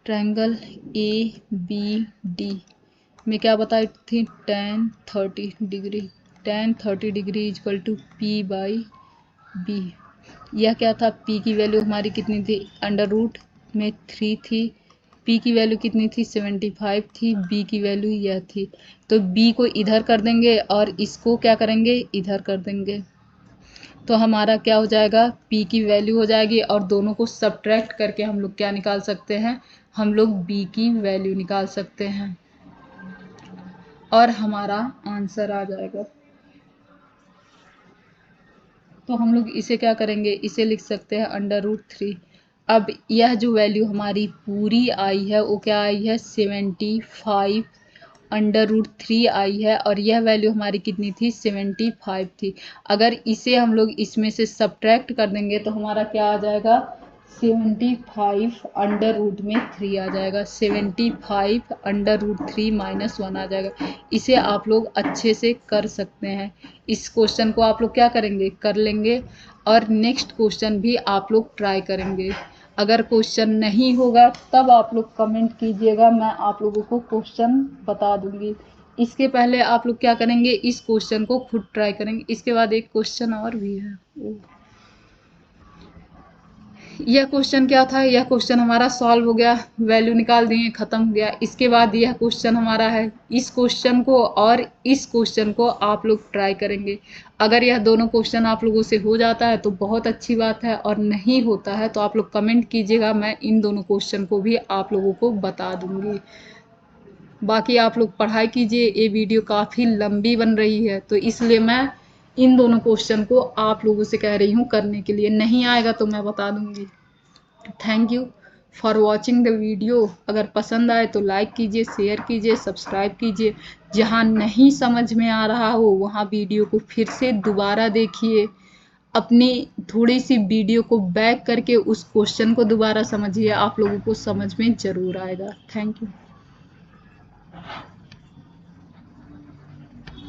triangle A B D में क्या बताई थी, tan 30 degree. tan 30 degree equal to p/b। यह क्या था, p की वैल्यू हमारी कितनी थी, √3 थी। p की वैल्यू कितनी थी, 75 थी। b की वैल्यू यह थी। तो b को इधर कर देंगे और इसको क्या करेंगे, इधर कर देंगे। तो हमारा क्या हो जाएगा, p की वैल्यू हो जाएगी, और दोनों को सब्ट्रैक्ट करके हम लोग क्या निकाल सकते हैं, हम लोग b की वैल्यू निकाल सकते हैं और हमारा आंसर आ जाएगा। तो हम लोग इसे क्या करेंगे, इसे लिख सकते हैं √3। अब यह जो वैल्यू हमारी पूरी आई है वो क्या आई है, 75/√3 आई है, और यह वैल्यू हमारी कितनी थी, 75 थी। अगर इसे हम लोग इसमें से सब्ट्रैक्ट कर देंगे तो हमारा क्या आ जाएगा, 75/√3 आ जाएगा, 75/√3 -1 आ जाएगा। इसे आप लोग अच्छे से कर सकते हैं। इस क्वेश्चन को आप लोग क्या करेंगे, कर लेंगे, और नेक्स्ट क्वेश्चन भी आप लोग ट्राई करेंगे। अगर क्वेश्चन नहीं होगा तब आप लोग कमेंट कीजिएगा, मैं आप लोगों को क्वेश्चन बता दूंगी। इसके पहले आप लोग क्या करेंगे, इस क्वेश्चन को खुद ट्राई करेंगे। इसके बाद एक क्वेश्चन और भी है। यह क्वेश्चन क्या था, यह क्वेश्चन हमारा सॉल्व हो गया, वैल्यू निकाल दिए, खत्म हो गया। इसके बाद यह क्वेश्चन हमारा है, इस क्वेश्चन को और इस क्वेश्चन को आप लोग ट्राई करेंगे। अगर यह दोनों क्वेश्चन आप लोगों से हो जाता है तो बहुत अच्छी बात है, और नहीं होता है तो आप लोग कमेंट कीजिएगा, मैं इन दोनों क्वेश्चन को भी आप लोगों को बता दूंगी। बाकी आप लोग पढ़ाई कीजिए, ये वीडियो काफ़ी लंबी बन रही है तो इसलिए मैं इन दोनों क्वेश्चन को आप लोगों से कह रही हूँ करने के लिए। नहीं आएगा तो मैं बता दूंगी। Thank you for watching the video. अगर पसंद आए तो लाइक कीजिए, शेयर कीजिए, सब्सक्राइब कीजिए। जहाँ नहीं समझ में आ रहा हो वहाँ वीडियो को फिर से दोबारा देखिए, अपनी थोड़ी सी वीडियो को बैक करके उस क्वेश्चन को दोबारा समझिए, आप लोगों को समझ में ज़रूर आएगा। Thank you.